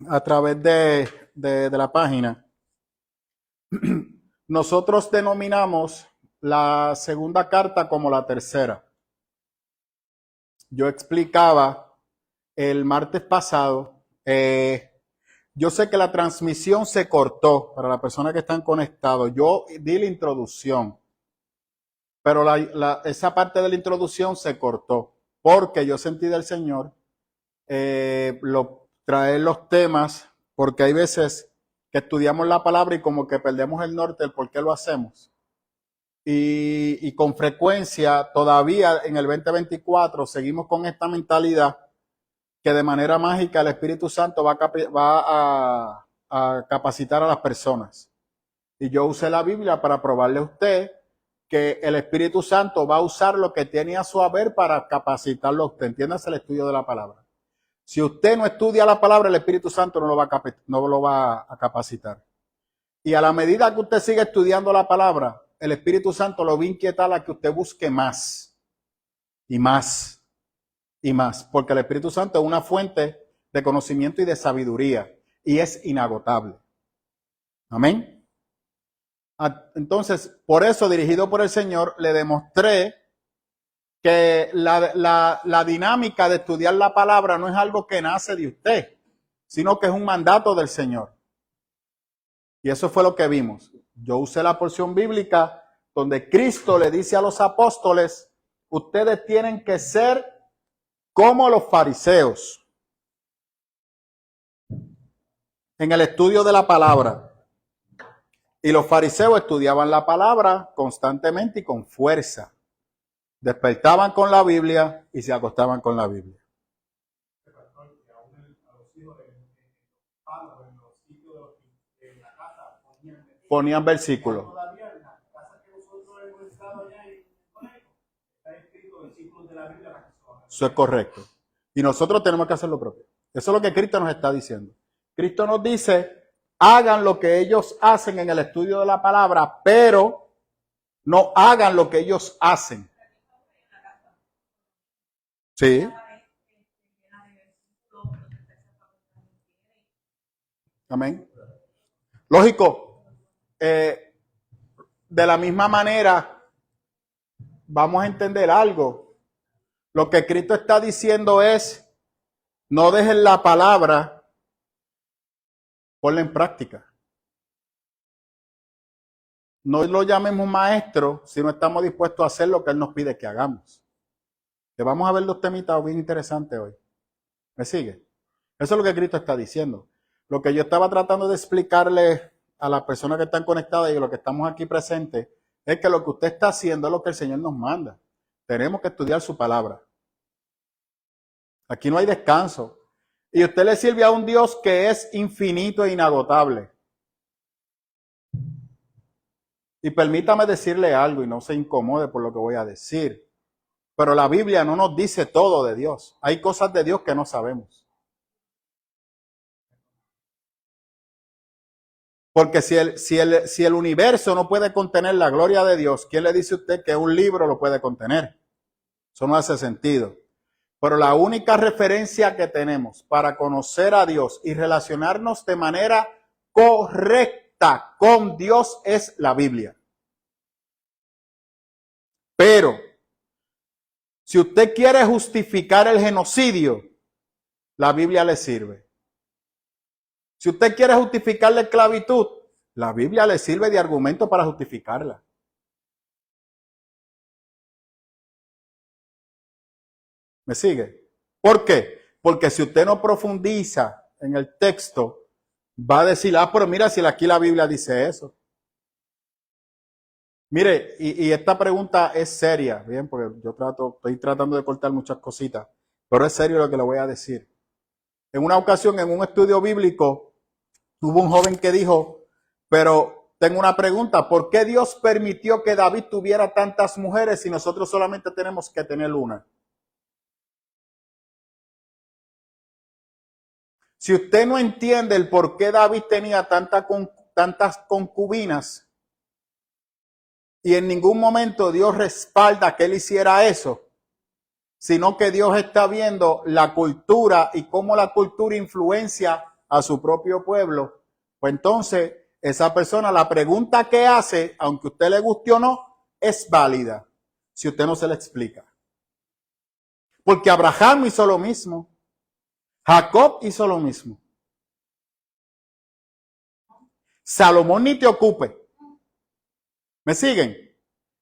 a través de la página. Nosotros denominamos la segunda carta como la tercera. Yo explicaba el martes pasado, yo sé que la transmisión se cortó para las personas que están conectados. Yo di la introducción, pero esa parte de la introducción se cortó porque yo sentí del Señor traer los temas, porque hay veces que estudiamos la palabra y como que perdemos el norte del por qué lo hacemos. Y con frecuencia, todavía en el 2024, seguimos con esta mentalidad que de manera mágica el Espíritu Santo va a capacitar a las personas. Y yo usé la Biblia para probarle a usted que el Espíritu Santo va a usar lo que tiene a su haber para capacitarlo a usted. Entiéndase el estudio de la palabra. Si usted no estudia la palabra, el Espíritu Santo no lo va a capacitar. Y a la medida que usted sigue estudiando la palabra, el Espíritu Santo lo va a inquietar a que usted busque más y más y más. Porque el Espíritu Santo es una fuente de conocimiento y de sabiduría y es inagotable. Amén. Entonces, por eso, dirigido por el Señor, le demostré que la dinámica de estudiar la palabra no es algo que nace de usted, sino que es un mandato del Señor. Y eso fue lo que vimos. Yo usé la porción bíblica donde Cristo le dice a los apóstoles, ustedes tienen que ser como los fariseos en el estudio de la palabra. Y los fariseos estudiaban la palabra constantemente y con fuerza. Despertaban con la Biblia y se acostaban con la Biblia. Ponían versículos. Eso es correcto. Y nosotros tenemos que hacer lo propio. Eso es lo que Cristo nos está diciendo. Cristo nos dice, hagan lo que ellos hacen en el estudio de la palabra, pero no hagan lo que ellos hacen. Sí. Amén. Lógico. De la misma manera, vamos a entender algo. Lo que Cristo está diciendo es, no dejen la palabra, ponla en práctica. No lo llamemos maestro si no estamos dispuestos a hacer lo que Él nos pide que hagamos. Que vamos a ver los temitas bien interesantes hoy. ¿Me sigue? Eso es lo que Cristo está diciendo. Lo que yo estaba tratando de explicarle a las personas que están conectadas y a los que estamos aquí presentes es que lo que usted está haciendo es lo que el Señor nos manda. Tenemos que estudiar su palabra. Aquí no hay descanso. Y usted le sirve a un Dios que es infinito e inagotable. Y permítame decirle algo y no se incomode por lo que voy a decir. Pero la Biblia no nos dice todo de Dios. Hay cosas de Dios que no sabemos. Porque si el universo no puede contener la gloria de Dios, ¿quién le dice a usted que un libro lo puede contener? Eso no hace sentido. Pero la única referencia que tenemos para conocer a Dios y relacionarnos de manera correcta con Dios es la Biblia. Pero, si usted quiere justificar el genocidio, la Biblia le sirve. Si usted quiere justificar la esclavitud, la Biblia le sirve de argumento para justificarla. ¿Me sigue? ¿Por qué? Porque si usted no profundiza en el texto, va a decir, pero mira si aquí la Biblia dice eso. Mire, y esta pregunta es seria, bien, porque estoy tratando de cortar muchas cositas, pero es serio lo que le voy a decir. En una ocasión, en un estudio bíblico, hubo un joven que dijo, pero tengo una pregunta, ¿por qué Dios permitió que David tuviera tantas mujeres si nosotros solamente tenemos que tener una? Si usted no entiende el por qué David tenía tantas concubinas y en ningún momento Dios respalda que él hiciera eso, sino que Dios está viendo la cultura y cómo la cultura influencia a su propio pueblo, pues entonces esa persona, la pregunta que hace, aunque a usted le guste o no, es válida si usted no se la explica. Porque Abraham hizo lo mismo, Jacob hizo lo mismo, Salomón ni te ocupe. ¿Me siguen?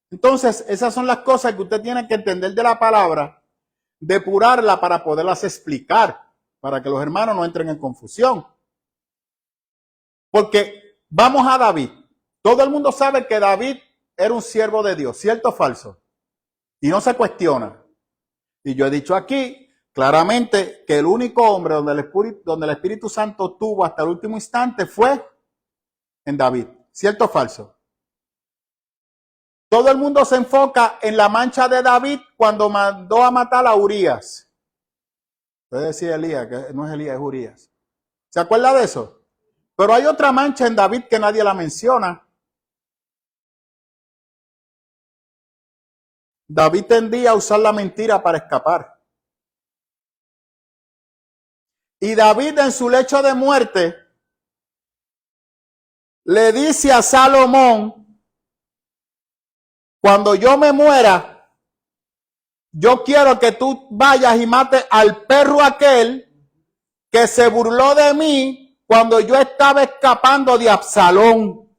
Entonces, esas son las cosas que usted tiene que entender de la palabra, depurarla para poderlas explicar, para que los hermanos no entren en confusión. Porque vamos a David. Todo el mundo sabe que David era un siervo de Dios, ¿cierto o falso? Y no se cuestiona. Y yo he dicho aquí claramente que el único hombre donde el Espíritu Santo tuvo hasta el último instante fue en David, ¿cierto o falso? Todo el mundo se enfoca en la mancha de David cuando mandó a matar a Urías. Puede decir Elías, que no es Elías, es Urías. ¿Se acuerda de eso? Pero hay otra mancha en David que nadie la menciona. David tendía a usar la mentira para escapar. Y David en su lecho de muerte le dice a Salomón, cuando yo me muera, yo quiero que tú vayas y mates al perro aquel que se burló de mí cuando yo estaba escapando de Absalón.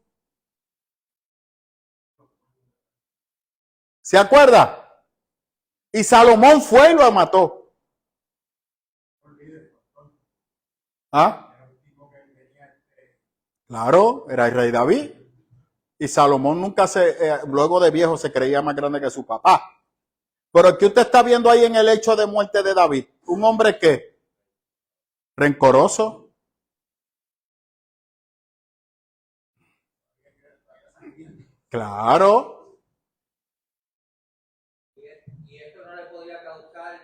¿Se acuerda? Y Salomón fue y lo mató. ¿Ah? Claro, era el rey David. Y Salomón nunca luego de viejo se creía más grande que su papá. Pero ¿qué usted está viendo ahí en el hecho de muerte de David? Un hombre que rencoroso. Claro. Y esto no le podía causar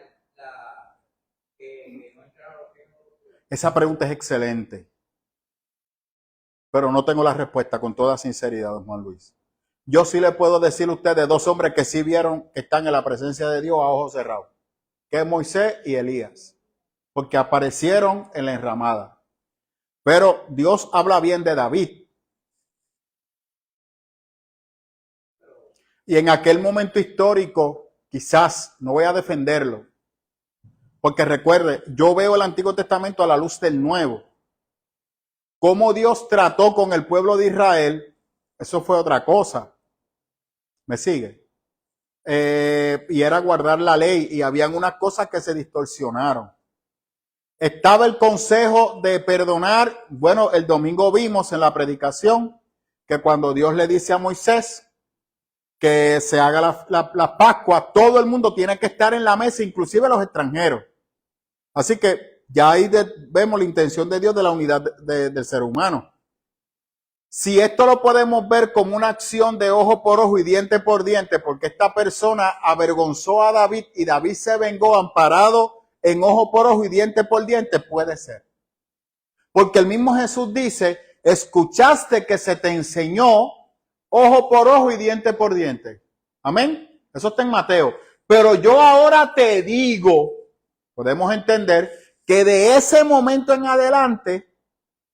que no entrara los tiempos. Esa pregunta es excelente. Pero no tengo la respuesta con toda sinceridad, don Juan Luis. Yo sí le puedo decir a ustedes dos hombres que sí vieron que están en la presencia de Dios a ojos cerrados, que es Moisés y Elías, porque aparecieron en la enramada. Pero Dios habla bien de David. Y en aquel momento histórico, quizás, no voy a defenderlo, porque recuerde, yo veo el Antiguo Testamento a la luz del Nuevo. Cómo Dios trató con el pueblo de Israel, eso fue otra cosa. ¿Me sigue? Y era guardar la ley y habían unas cosas que se distorsionaron. Estaba el consejo de perdonar. Bueno, el domingo vimos en la predicación que cuando Dios le dice a Moisés que se haga la Pascua, todo el mundo tiene que estar en la mesa, inclusive los extranjeros. Así que ya ahí vemos la intención de Dios de la unidad del ser humano. Si esto lo podemos ver como una acción de ojo por ojo y diente por diente, porque esta persona avergonzó a David y David se vengó amparado en ojo por ojo y diente por diente, puede ser. Porque el mismo Jesús dice, escuchaste que se te enseñó ojo por ojo y diente por diente. Amén. Eso está en Mateo. Pero yo ahora te digo, podemos entender que de ese momento en adelante,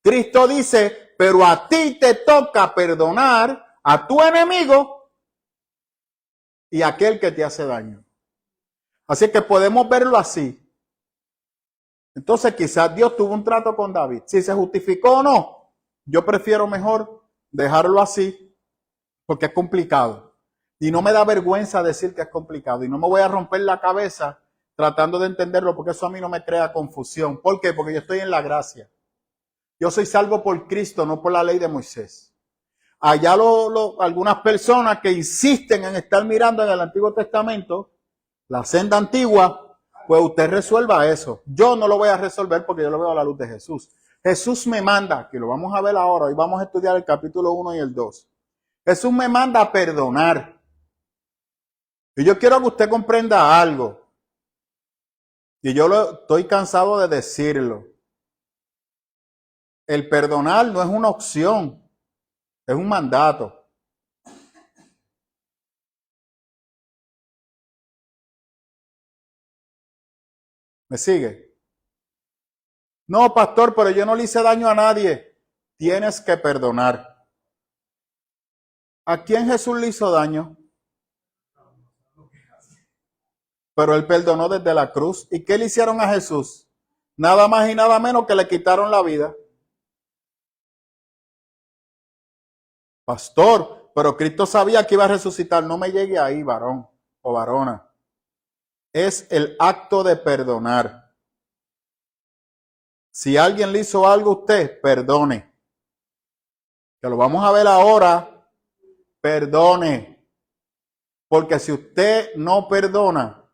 Cristo dice, pero a ti te toca perdonar a tu enemigo y a aquel que te hace daño. Así que podemos verlo así. Entonces quizás Dios tuvo un trato con David. Si se justificó o no, yo prefiero mejor dejarlo así porque es complicado. Y no me da vergüenza decir que es complicado. Y no me voy a romper la cabeza tratando de entenderlo porque eso a mí no me crea confusión. ¿Por qué? Porque yo estoy en la gracia. Yo soy salvo por Cristo, no por la ley de Moisés. Allá algunas personas que insisten en estar mirando en el Antiguo Testamento, la senda antigua, pues usted resuelva eso. Yo no lo voy a resolver porque yo lo veo a la luz de Jesús. Jesús me manda, que lo vamos a ver ahora, hoy vamos a estudiar el capítulo 1 y el 2. Jesús me manda a perdonar. Y yo quiero que usted comprenda algo. Y yo estoy cansado de decirlo. El perdonar no es una opción, es un mandato. ¿Me sigue? No, pastor, pero yo no le hice daño a nadie. Tienes que perdonar. ¿A quién Jesús le hizo daño? Pero él perdonó desde la cruz. ¿Y qué le hicieron a Jesús? Nada más y nada menos que le quitaron la vida. Pastor, pero Cristo sabía que iba a resucitar. No me llegue ahí, varón o varona. Es el acto de perdonar. Si alguien le hizo algo a usted, perdone. Que lo vamos a ver ahora. Perdone. Porque si usted no perdona,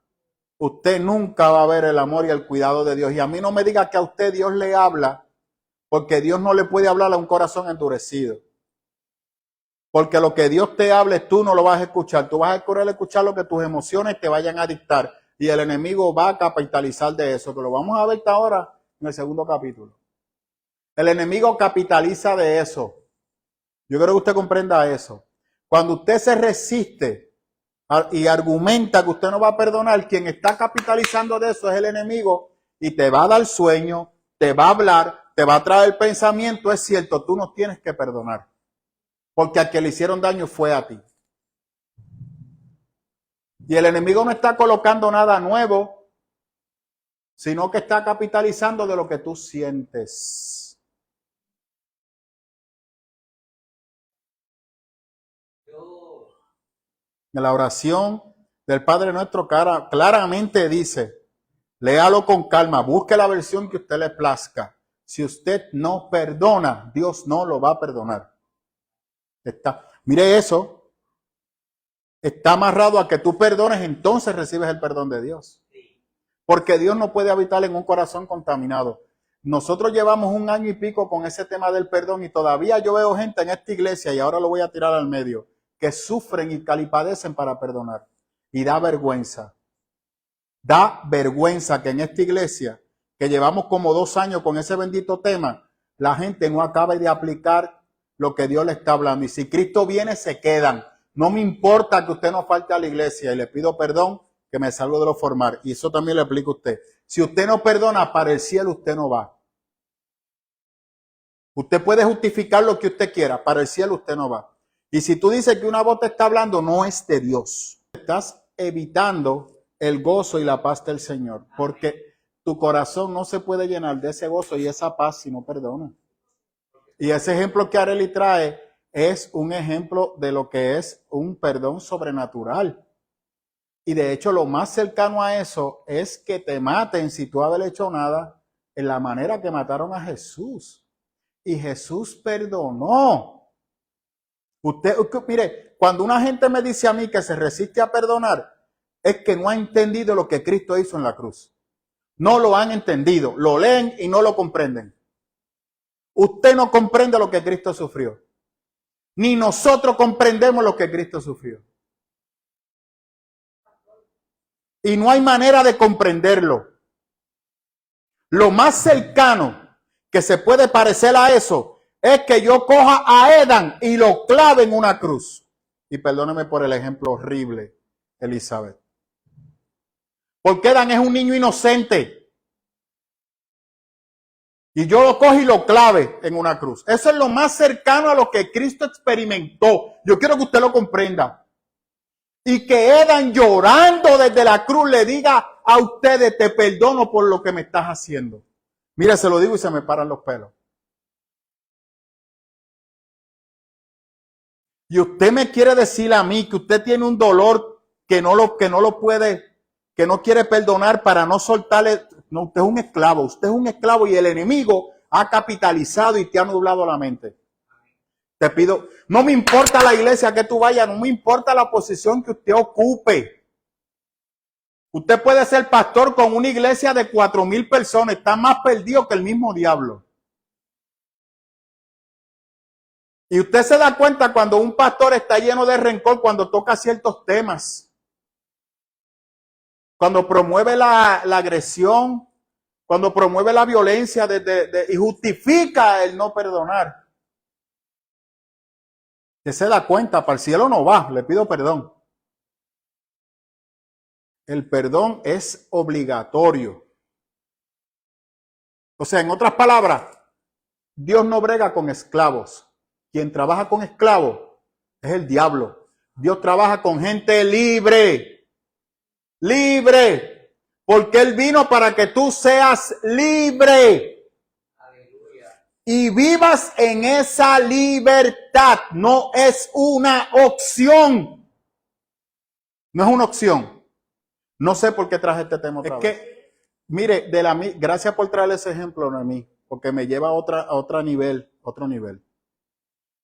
usted nunca va a ver el amor y el cuidado de Dios. Y a mí no me diga que a usted Dios le habla, porque Dios no le puede hablar a un corazón endurecido. Porque lo que Dios te hable, tú no lo vas a escuchar. Tú vas a querer escuchar lo que tus emociones te vayan a dictar. Y el enemigo va a capitalizar de eso. Que lo vamos a ver ahora en el segundo capítulo. El enemigo capitaliza de eso. Yo quiero que usted comprenda eso. Cuando usted se resiste y argumenta que usted no va a perdonar, quien está capitalizando de eso es el enemigo y te va a dar sueño, te va a hablar, te va a traer el pensamiento. Es cierto, tú no tienes que perdonar. Porque a quien le hicieron daño fue a ti. Y el enemigo no está colocando nada nuevo, sino que está capitalizando de lo que tú sientes. En la oración del Padre Nuestro claramente dice, léalo con calma, busque la versión que a usted le plazca. Si usted no perdona, Dios no lo va a perdonar. Mire eso, está amarrado a que tú perdones, entonces recibes el perdón de Dios. Porque Dios no puede habitar en un corazón contaminado. Nosotros llevamos 1 año y pico con ese tema del perdón y todavía yo veo gente en esta iglesia, y ahora lo voy a tirar al medio, que sufren y calipadecen para perdonar. Y da vergüenza. Da vergüenza que en esta iglesia, que llevamos como 2 años con ese bendito tema, la gente no acabe de aplicar lo que Dios le está hablando. Y si Cristo viene, se quedan. No me importa que usted no falte a la iglesia y le pido perdón que me salgo de lo formal. Y eso también le aplica a usted. Si usted no perdona, para el cielo usted no va. Usted puede justificar lo que usted quiera, para el cielo usted no va. Y si tú dices que una voz te está hablando, no es de Dios. Estás evitando el gozo y la paz del Señor, porque tu corazón no se puede llenar de ese gozo y esa paz si no perdona. Y ese ejemplo que Arely trae es un ejemplo de lo que es un perdón sobrenatural. Y de hecho lo más cercano a eso es que te maten si tú haber hecho nada en la manera que mataron a Jesús. Y Jesús perdonó. Mire, cuando una gente me dice a mí que se resiste a perdonar, es que no ha entendido lo que Cristo hizo en la cruz. No lo han entendido, lo leen y no lo comprenden. Usted no comprende lo que Cristo sufrió. Ni nosotros comprendemos lo que Cristo sufrió. Y no hay manera de comprenderlo. Lo más cercano que se puede parecer a eso es que yo coja a Edán y lo clave en una cruz. Y perdóneme por el ejemplo horrible, Elizabeth. Porque Edán es un niño inocente. Y yo lo cojo y lo clave en una cruz. Eso es lo más cercano a lo que Cristo experimentó. Yo quiero que usted lo comprenda. Y que Edán llorando desde la cruz le diga a ustedes, te perdono por lo que me estás haciendo. Mira, se lo digo y se me paran los pelos. Y usted me quiere decir a mí que usted tiene un dolor que no lo puede, que no quiere perdonar para no soltarle. No, usted es un esclavo. Usted es un esclavo y el enemigo ha capitalizado y te ha nublado la mente. Te pido, no me importa la iglesia que tú vayas, no me importa la posición que usted ocupe. Usted puede ser pastor con una iglesia de 4,000 personas, está más perdido que el mismo diablo. Y usted se da cuenta cuando un pastor está lleno de rencor cuando toca ciertos temas. Cuando promueve la agresión, cuando promueve la violencia y justifica el no perdonar. Usted se da cuenta, para el cielo no va, le pido perdón. El perdón es obligatorio. O sea, en otras palabras, Dios no brega con esclavos. Quien trabaja con esclavos es el diablo. Dios trabaja con gente libre. Libre. Porque Él vino para que tú seas libre. Aleluya. Y vivas en esa libertad. No es una opción. No es una opción. No sé por qué traje este tema otra vez. Mire, gracias por traer ese ejemplo, Noemí, porque me lleva a otro nivel.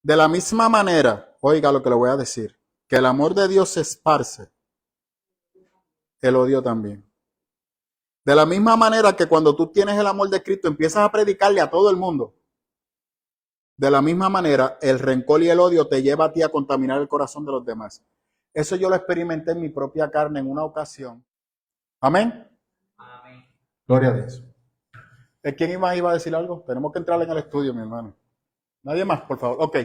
De la misma manera, oiga lo que le voy a decir, que el amor de Dios se esparce, el odio también. De la misma manera que cuando tú tienes el amor de Cristo, empiezas a predicarle a todo el mundo. De la misma manera, el rencor y el odio te lleva a ti a contaminar el corazón de los demás. Eso yo lo experimenté en mi propia carne en una ocasión. Amén. Amén. Gloria a Dios. ¿Quién más iba a decir algo? Tenemos que entrar en el estudio, mi hermano. Nadie más, por favor. Ok.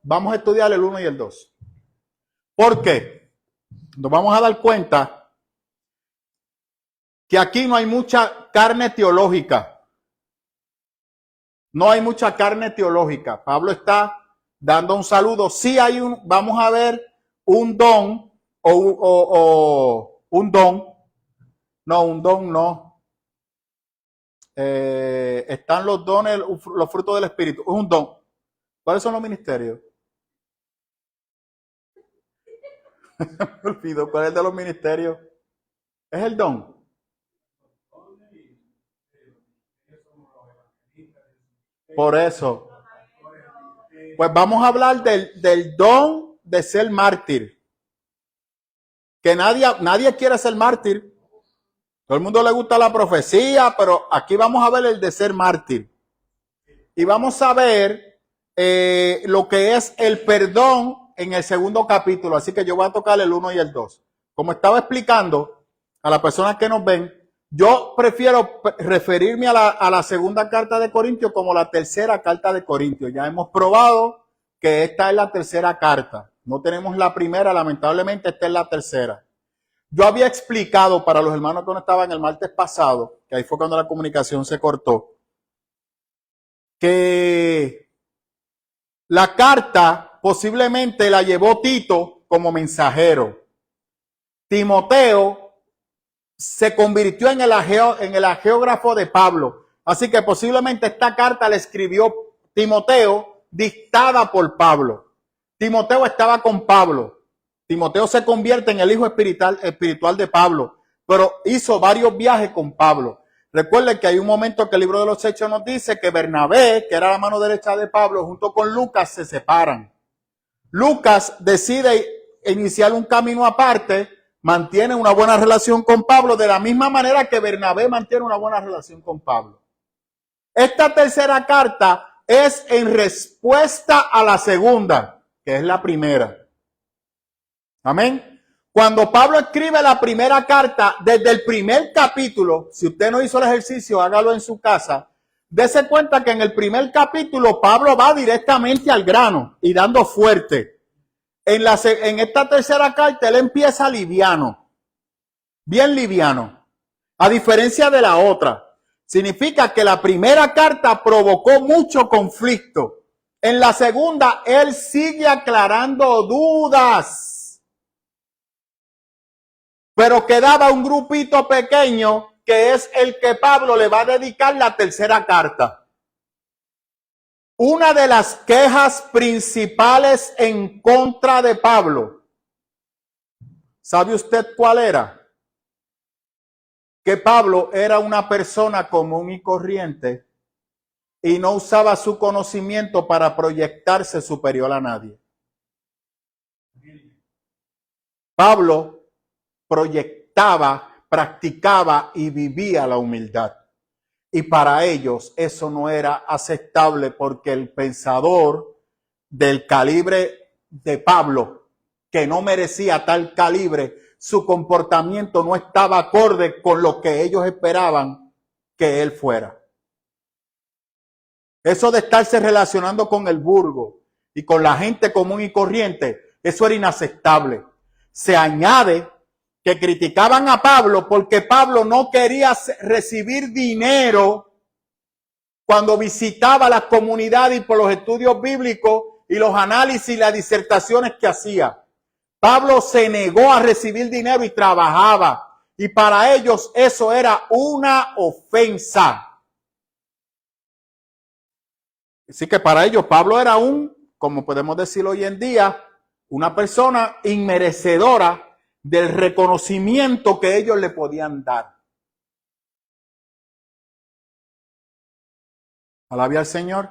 Vamos a estudiar el 1 y el 2. ¿Por qué? Nos vamos a dar cuenta que aquí no hay mucha carne teológica. No hay mucha carne teológica. Pablo está dando un saludo. Sí hay vamos a ver un don o un don. No, un don no. Están los dones, los frutos del Espíritu. Es un don. ¿Cuáles son los ministerios? Me olvido. ¿Cuál es de los ministerios? Es el don. Por eso. Pues vamos a hablar del don de ser mártir. Que nadie quiere ser mártir. Todo el mundo le gusta la profecía, pero aquí vamos a ver el de ser mártir. Y vamos a ver lo que es el perdón en el segundo capítulo. Así que yo voy a tocar el 1 y el 2. Como estaba explicando a las personas que nos ven, yo prefiero referirme a la segunda carta de Corintios como la tercera carta de Corintios. Ya hemos probado que esta es la tercera carta. No tenemos la primera, lamentablemente esta es la tercera. Yo había explicado para los hermanos que no estaban el martes pasado, que ahí fue cuando la comunicación se cortó, que la carta posiblemente la llevó Tito como mensajero. Timoteo se convirtió en el agiógrafo de Pablo. Así que posiblemente esta carta la escribió Timoteo dictada por Pablo. Timoteo estaba con Pablo. Timoteo se convierte en el hijo espiritual de Pablo, pero hizo varios viajes con Pablo. Recuerden que hay un momento que el libro de los Hechos nos dice que Bernabé, que era la mano derecha de Pablo, junto con Lucas se separan. Lucas decide iniciar un camino aparte, mantiene una buena relación con Pablo, de la misma manera que Bernabé mantiene una buena relación con Pablo. Esta tercera carta es en respuesta a la segunda, que es la primera. Amén. Cuando Pablo escribe la primera carta, desde el primer capítulo, si usted no hizo el ejercicio, hágalo en su casa, dése cuenta que en el primer capítulo Pablo va directamente al grano y dando fuerte. En esta tercera carta él empieza liviano, bien liviano, a diferencia de la otra. Significa que la primera carta provocó mucho conflicto. En la segunda él sigue aclarando dudas. Pero quedaba un grupito pequeño que es el que Pablo le va a dedicar la tercera carta. Una de las quejas principales en contra de Pablo, ¿sabe usted cuál era? Que Pablo era una persona común y corriente y no usaba su conocimiento para proyectarse superior a nadie. Pablo proyectaba, practicaba y vivía la humildad. Y para ellos eso no era aceptable porque el pensador del calibre de Pablo, que no merecía tal calibre, su comportamiento no estaba acorde con lo que ellos esperaban que él fuera. Eso de estarse relacionando con el burgo y con la gente común y corriente, eso era inaceptable. Se añade que criticaban a Pablo porque Pablo no quería recibir dinero cuando visitaba las comunidades y por los estudios bíblicos y los análisis y las disertaciones que hacía. Pablo se negó a recibir dinero y trabajaba. Y para ellos eso era una ofensa. Así que para ellos Pablo era como podemos decir hoy en día, una persona inmerecedora del reconocimiento que ellos le podían dar. Alabe al Señor.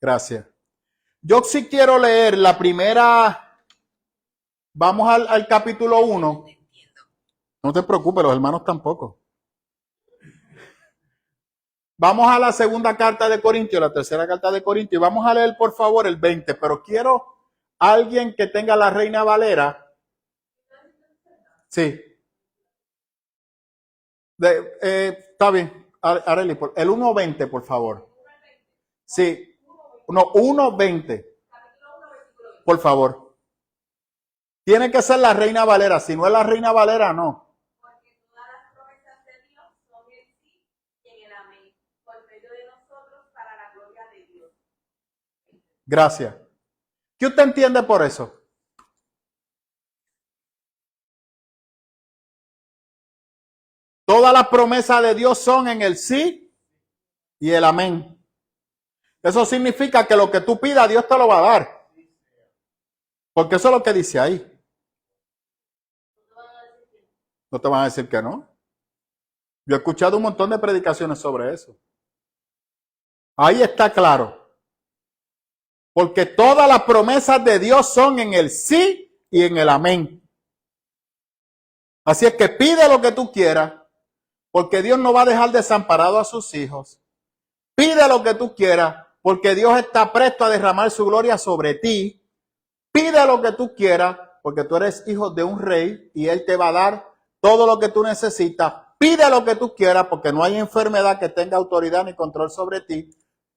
Gracias. Yo sí quiero leer la primera. Vamos al capítulo 1. No te preocupes, los hermanos tampoco. Vamos a la segunda carta de Corintios, la tercera carta de Corintios. Vamos a leer, por favor, el 20. Pero quiero alguien que tenga la Reina Valera. Sí. Está bien. Arely, el 1.20, por favor. Sí. No, 1.20. Por favor. Tiene que ser la Reina Valera. Si no es la Reina Valera, no. Porque todas las promesas de Dios son en sí y en el amén, por medio de nosotros para la gloria de Dios. Gracias. ¿Qué usted entiende por eso? Todas las promesas de Dios son en el sí y el amén. Eso significa que lo que tú pidas, Dios te lo va a dar. Porque eso es lo que dice ahí. No te van a decir que no. Yo he escuchado un montón de predicaciones sobre eso. Ahí está claro. Porque todas las promesas de Dios son en el sí y en el amén. Así es que pide lo que tú quieras, porque Dios no va a dejar desamparado a sus hijos. Pide lo que tú quieras, porque Dios está presto a derramar su gloria sobre ti. Pide lo que tú quieras, porque tú eres hijo de un rey y Él te va a dar todo lo que tú necesitas. Pide lo que tú quieras, porque no hay enfermedad que tenga autoridad ni control sobre ti.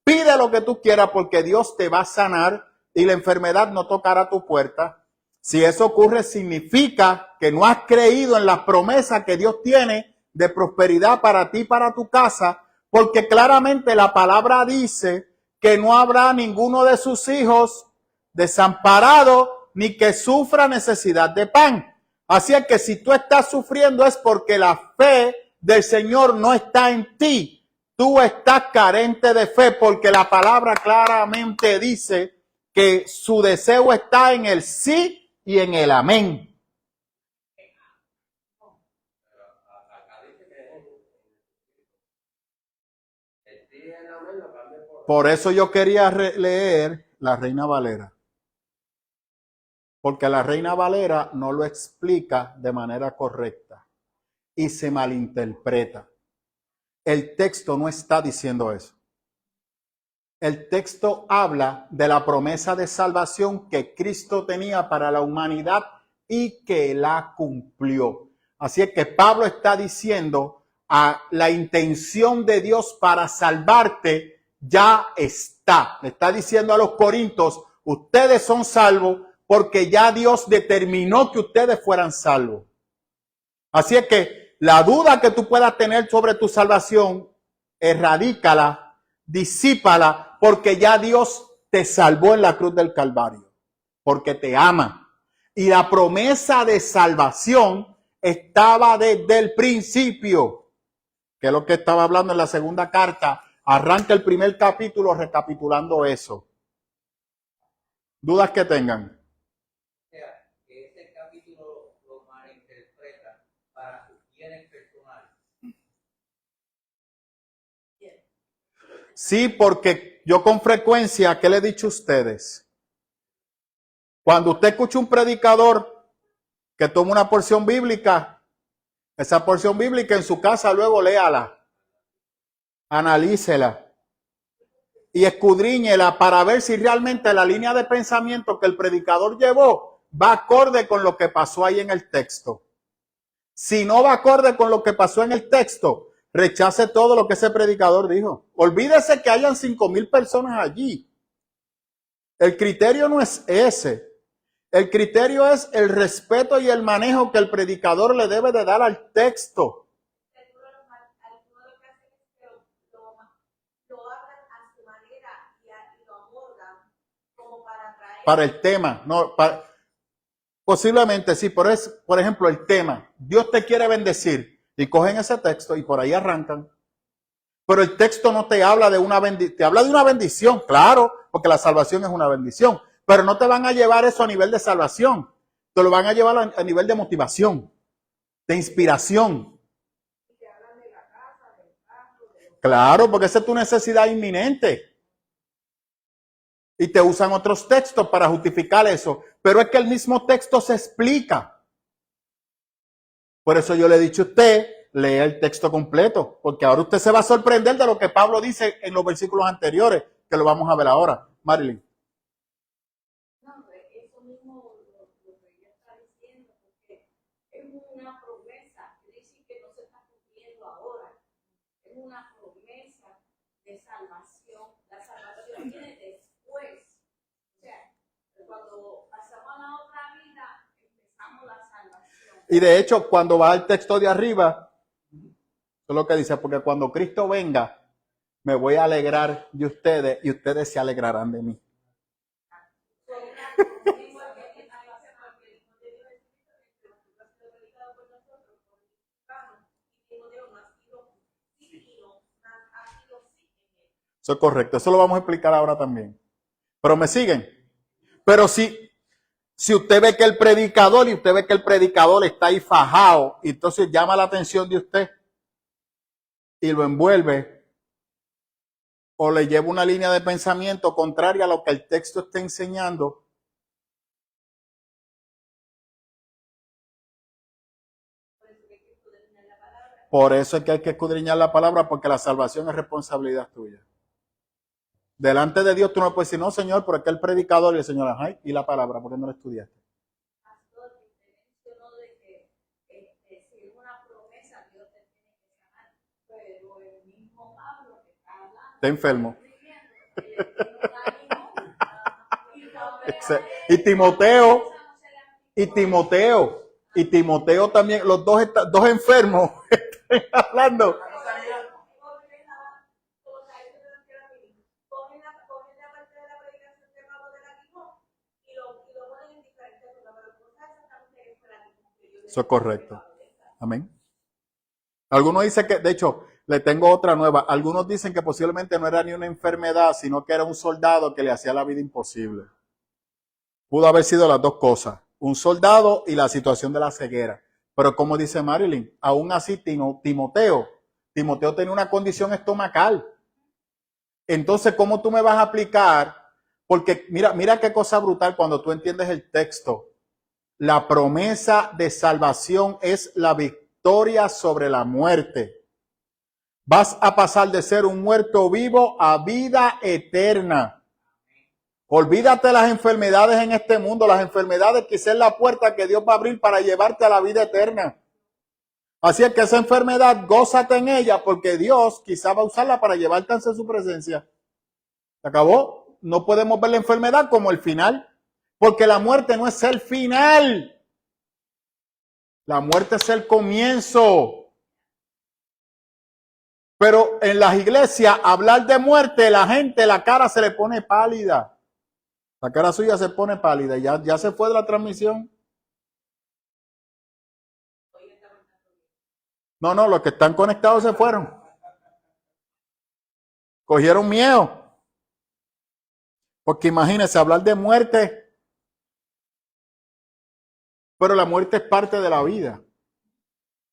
Pide lo que tú quieras, porque Dios te va a sanar y la enfermedad no tocará tu puerta. Si eso ocurre, significa que no has creído en las promesas que Dios tiene de prosperidad para ti y para tu casa, porque claramente la palabra dice que no habrá ninguno de sus hijos desamparado ni que sufra necesidad de pan. Así es que si tú estás sufriendo es porque la fe del Señor no está en ti. Tú estás carente de fe porque la palabra claramente dice que su deseo está en el sí y en el amén. Por eso yo quería leer la Reina Valera. Porque la Reina Valera no lo explica de manera correcta y se malinterpreta. El texto no está diciendo eso. El texto habla de la promesa de salvación que Cristo tenía para la humanidad y que la cumplió. Así es que Pablo está diciendo a la intención de Dios para salvarte ya está. Le está diciendo a los corintios, ustedes son salvos porque ya Dios determinó que ustedes fueran salvos. Así es que la duda que tú puedas tener sobre tu salvación, erradícala, disípala, porque ya Dios te salvó en la cruz del Calvario, porque te ama. Y la promesa de salvación estaba desde el principio, que es lo que estaba hablando en la segunda carta. Arranca el primer capítulo recapitulando eso. ¿Dudas que tengan? Sí, porque yo con frecuencia, ¿qué le he dicho a ustedes? Cuando usted escucha un predicador que toma una porción bíblica, esa porción bíblica en su casa luego léala, analícela y escudriñela para ver si realmente la línea de pensamiento que el predicador llevó va acorde con lo que pasó ahí en el texto. Si no va acorde con lo que pasó en el texto, rechace todo lo que ese predicador dijo. Olvídese que hayan 5,000 personas allí. El criterio no es ese. El criterio es el respeto y el manejo que el predicador le debe de dar al texto. Algunos lo que hacen es que lo hablan a su manera y lo abordan como para atraer. Para el tema, no, posiblemente sí, pero es, por ejemplo, el tema. Dios te quiere bendecir y cogen ese texto y por ahí arrancan. Pero el texto no te habla de una bendición, te habla de una bendición, claro, porque la salvación es una bendición, pero no te van a llevar eso a nivel de salvación, te lo van a llevar a nivel de motivación, de inspiración. Claro, porque esa es tu necesidad inminente. Y te usan otros textos para justificar eso, pero es que el mismo texto se explica. Por eso yo le he dicho a usted, lea el texto completo, porque ahora usted se va a sorprender de lo que Pablo dice en los versículos anteriores, que lo vamos a ver ahora. Marilyn. No, eso mismo lo que ella está diciendo, porque es una promesa, que dice que no se está cumpliendo ahora, es una promesa de salvación. La salvación viene después. O sea, cuando pasamos a la otra vida, empezamos la salvación. Y de hecho, cuando va el texto de arriba, eso es lo que dice, porque cuando Cristo venga, me voy a alegrar de ustedes y ustedes se alegrarán de mí. Eso es correcto, eso lo vamos a explicar ahora también. Pero me siguen. Pero si usted ve que el predicador y usted ve que el predicador está ahí fajado, y entonces llama la atención de usted y lo envuelve o le lleva una línea de pensamiento contraria a lo que el texto está enseñando, por eso es que hay que escudriñar la palabra, porque la salvación es responsabilidad tuya. Delante de Dios tú no puedes decir, no, Señor, pero es que el predicador y el Señor, ay, y la palabra, ¿por qué no la estudiaste? Pastor, usted mencionó de que si es una promesa, Dios te tiene que sanar, pero el mismo Pablo que está hablando, Está enfermo. Y Timoteo también, los dos enfermos, están hablando. Eso es correcto. Amén. Algunos dicen que, de hecho, le tengo otra nueva. Algunos dicen que posiblemente no era ni una enfermedad, sino que era un soldado que le hacía la vida imposible. Pudo haber sido las dos cosas. Un soldado y la situación de la ceguera. Pero como dice Marilyn, aún así Timoteo tenía una condición estomacal. Entonces, ¿cómo tú me vas a aplicar? Porque mira qué cosa brutal cuando tú entiendes el texto. La promesa de salvación es la victoria sobre la muerte. Vas a pasar de ser un muerto vivo a vida eterna. Olvídate de las enfermedades en este mundo. Las enfermedades quizás es la puerta que Dios va a abrir para llevarte a la vida eterna. Así es que esa enfermedad, gózate en ella, porque Dios quizá va a usarla para llevarte ante su presencia. ¿Se acabó? No podemos ver la enfermedad como el final, porque la muerte no es el final. La muerte es el comienzo. Pero en las iglesias, hablar de muerte, la gente, la cara se le pone pálida. La cara suya se pone pálida. Ya se fue de la transmisión. No, los que están conectados se fueron. Cogieron miedo. Porque imagínense, hablar de muerte. Pero la muerte es parte de la vida.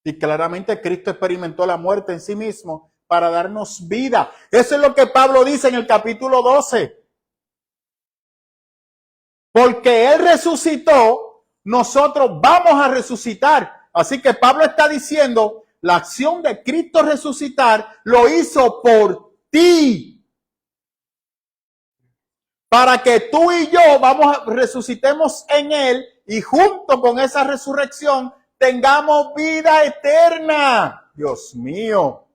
Y claramente Cristo experimentó la muerte en sí mismo para darnos vida. Eso es lo que Pablo dice en el capítulo 12. Porque Él resucitó, nosotros vamos a resucitar. Así que Pablo está diciendo, la acción de Cristo resucitar lo hizo por ti. Para que tú y yo resucitemos en Él y junto con esa resurrección tengamos vida eterna. Dios mío.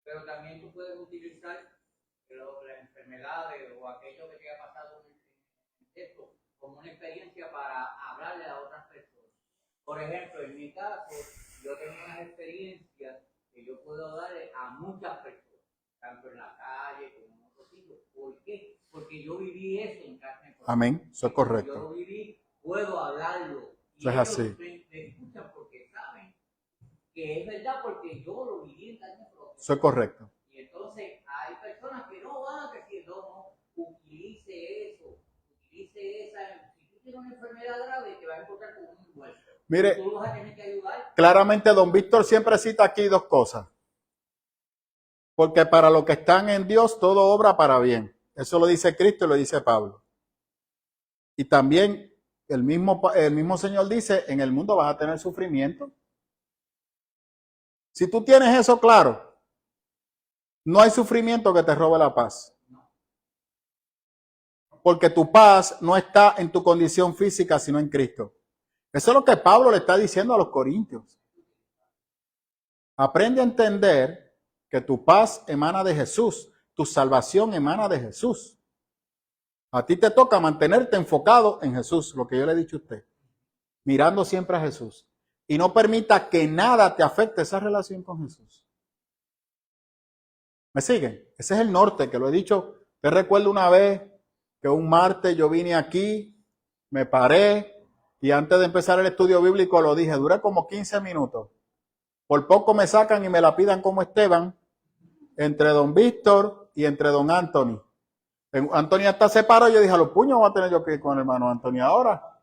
Pero también tú puedes utilizar las enfermedades o aquello que te ha pasado mejorarle a otras personas. Por ejemplo, en mi caso, yo tengo unas experiencias que yo puedo darle a muchas personas, tanto en la calle como en otros sitios. ¿Por qué? Porque yo viví eso en carne propia. Amén. Eso es Yo correcto. lo viví, puedo hablarlo. Y Eso es ellos así. me escuchan porque saben que es verdad, porque yo lo viví en carne propia. Eso es correcto. Y entonces hay personas que no van a decir, no, utilice eso, utilice esa. Si tú tienes una enfermedad grave, te va a encontrar con un muerto. Mire, Tú lo vas a tener que ayudar. claramente don Víctor siempre cita aquí dos cosas. Porque para los que están en Dios, todo obra para bien. Eso lo dice Cristo y lo dice Pablo. Y también el mismo Señor dice, en el mundo vas a tener sufrimiento. Si tú tienes eso claro, no hay sufrimiento que te robe la paz. Porque tu paz no está en tu condición física, sino en Cristo. Eso es lo que Pablo le está diciendo a los corintios. Aprende a entender que tu paz emana de Jesús, tu salvación emana de Jesús. A ti te toca mantenerte enfocado en Jesús, lo que yo le he dicho a usted, mirando siempre a Jesús. Y no permita que nada te afecte esa relación con Jesús. ¿Me siguen? Ese es el norte, que lo he dicho. Te recuerdo una vez que un martes yo vine aquí, me paré y antes de empezar el estudio bíblico lo dije, duré como 15 minutos. Por poco me sacan y me la pidan como Esteban, entre don Víctor y entre don Anthony. Anthony está separado, yo dije, a los puños voy a tener yo que ir con el hermano Anthony ahora.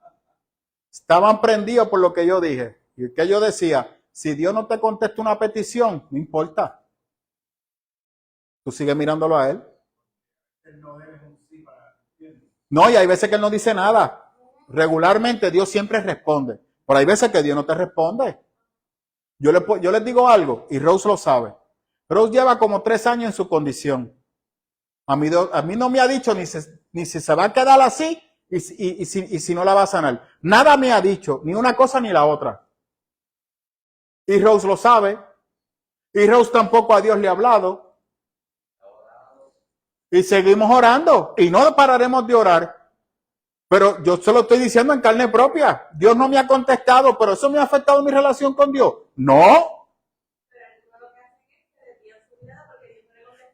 Estaban prendidos por lo que yo dije. Y que yo decía, si Dios no te contesta una petición, no importa. Tú sigues mirándolo a él. No, y hay veces que él no dice nada. Regularmente Dios siempre responde. Pero hay veces que Dios no te responde. Yo les digo algo, y Rose lo sabe. Rose lleva como 3 años en su condición. A mí no me ha dicho ni si se va a quedar así y si no la va a sanar. Nada me ha dicho, ni una cosa ni la otra. Y Rose lo sabe. Y Rose tampoco a Dios le ha hablado. Y seguimos orando. Y no pararemos de orar. Pero yo se lo estoy diciendo en carne propia. Dios no me ha contestado, pero eso me ha afectado mi relación con Dios. No.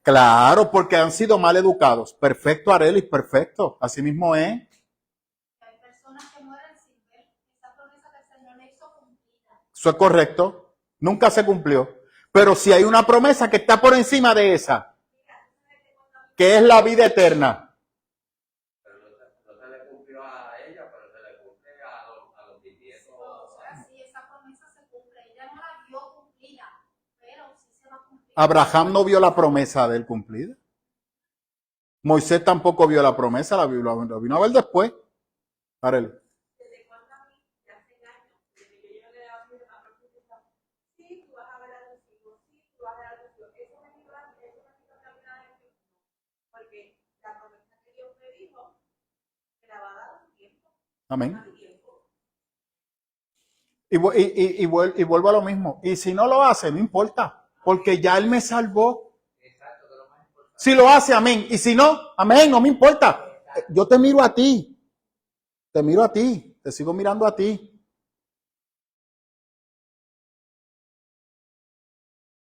Claro, porque han sido mal educados. Perfecto, Arelis, perfecto. Así mismo es. Hay personas que mueren sin ver esa promesa que el Señor le hizo cumplida. Eso es correcto. Nunca se cumplió. Pero si hay una promesa que está por encima de esa, que es la vida eterna. Pero no se le cumplió a ella, pero se le cumple a los bisnietos. Sí, esa promesa se cumple. Ella no la vio cumplida, pero sí se va a cumplir. Abraham no vio la promesa de él cumplida. Moisés tampoco vio la promesa, la vino a ver después. Arely. ¿Desde cuándo a mí? Ya hace años, desde que yo le daba a profetizar. Sí, tú vas a ver a tus hijos, sí, tú vas a ver a tus hijos. Eso me quitó caminar en el tiempo. Porque la promesa que Dios me dijo, me la va a dar a su tiempo. Amén. A mi tiempo. Y vuelvo a lo mismo. Y si no lo hace, no importa. Porque ya él me salvó. Exacto, que lo más importante. Si lo hace, amén. Y si no, amén, no me importa. Yo te miro a ti. Te miro a ti. Te sigo mirando a ti.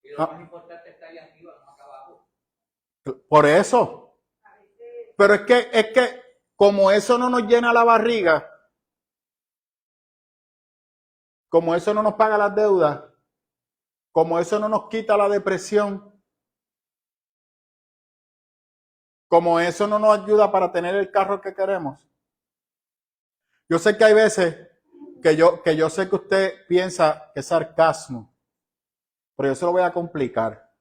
Y lo más importante está ahí arriba, no acá abajo. Por eso. Pero es que como eso no nos llena la barriga, como eso no nos paga las deudas, como eso no nos quita la depresión, como eso no nos ayuda para tener el carro que queremos. Yo sé que hay veces que yo sé que usted piensa que es sarcasmo, pero yo se lo voy a complicar.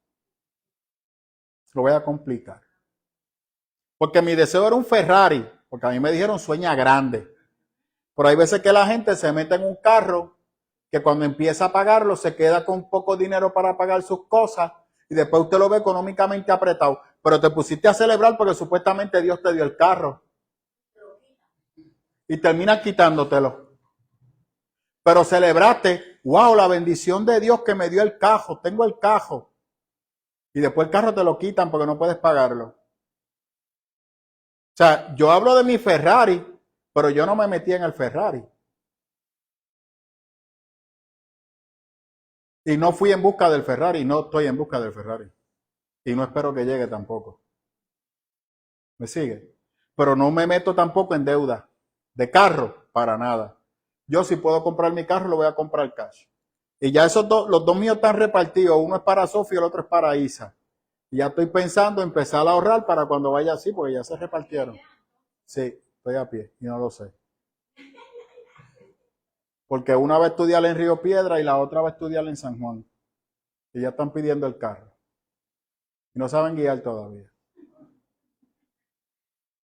Se lo voy a complicar. Porque mi deseo era un Ferrari, porque a mí me dijeron sueña grande. Pero hay veces que la gente se mete en un carro que cuando empieza a pagarlo se queda con poco dinero para pagar sus cosas y después usted lo ve económicamente apretado. Pero te pusiste a celebrar porque supuestamente Dios te dio el carro. Y terminas quitándotelo. Pero celebraste, wow, la bendición de Dios que me dio el cajo, tengo el cajo. Y después el carro te lo quitan porque no puedes pagarlo. O sea, yo hablo de mi Ferrari, pero yo no me metí en el Ferrari. Y no fui en busca del Ferrari, no estoy en busca del Ferrari. Y no espero que llegue tampoco. ¿Me sigue? Pero no me meto tampoco en deuda de carro, para nada. Yo si puedo comprar mi carro, lo voy a comprar cash. Y ya esos dos, los dos míos están repartidos. Uno es para Sofía y el otro es para Isa. Y ya estoy pensando en empezar a ahorrar para cuando vaya así, porque ya se repartieron. Sí, estoy a pie y no lo sé. Porque una va a estudiar en Río Piedra y la otra va a estudiar en San Juan. Y ya están pidiendo el carro. Y no saben guiar todavía.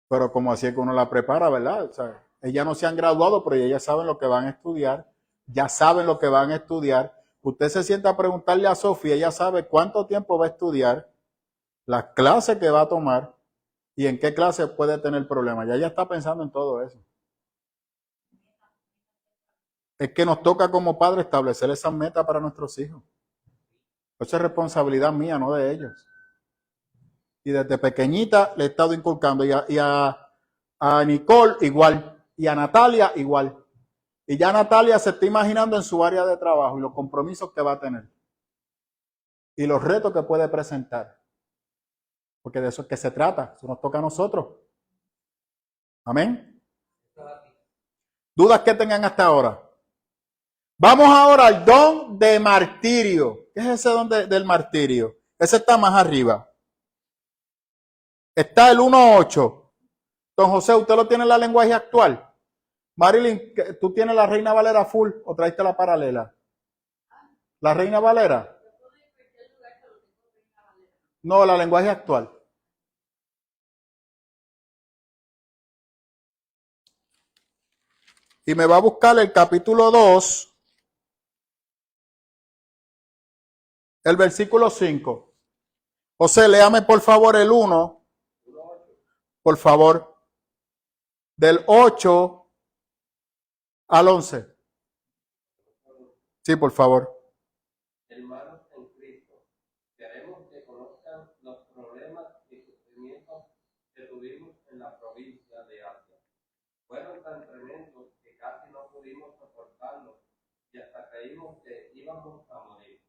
Pero como así es que uno la prepara, ¿verdad? O sea, ellas no se han graduado, pero ellas saben lo que van a estudiar. Ya saben lo que van a estudiar. Usted se sienta a preguntarle a Sofía, ella sabe cuánto tiempo va a estudiar, las clases que va a tomar y en qué clase puede tener problemas. Ya ella está pensando en todo eso. Es que nos toca como padres establecer esas metas para nuestros hijos. Eso es responsabilidad mía, no de ellos. Y desde pequeñita le he estado inculcando. Y a Nicole igual. Y a Natalia igual. Y ya Natalia se está imaginando en su área de trabajo y los compromisos que va a tener. Y los retos que puede presentar. Porque de eso es que se trata. Eso nos toca a nosotros. Amén. ¿Dudas que tengan hasta ahora? Vamos ahora al don de martirio. ¿Qué es ese don del martirio? Ese está más arriba. Está el 1.8. Don José, ¿usted lo tiene en la lenguaje actual? Marilyn, ¿tú tienes la Reina Valera full o traiste la paralela? ¿La Reina Valera? No, la lenguaje actual. Y me va a buscar el capítulo 2, el versículo 5. José, léame por favor el 1, por favor, del 8 al 11. Sí, por favor. Hermanos en Cristo, queremos que conozcan los problemas y sufrimientos que tuvimos en la provincia de Asia. Fueron tan tremendos que casi no pudimos soportarlos y hasta creímos que íbamos a morir.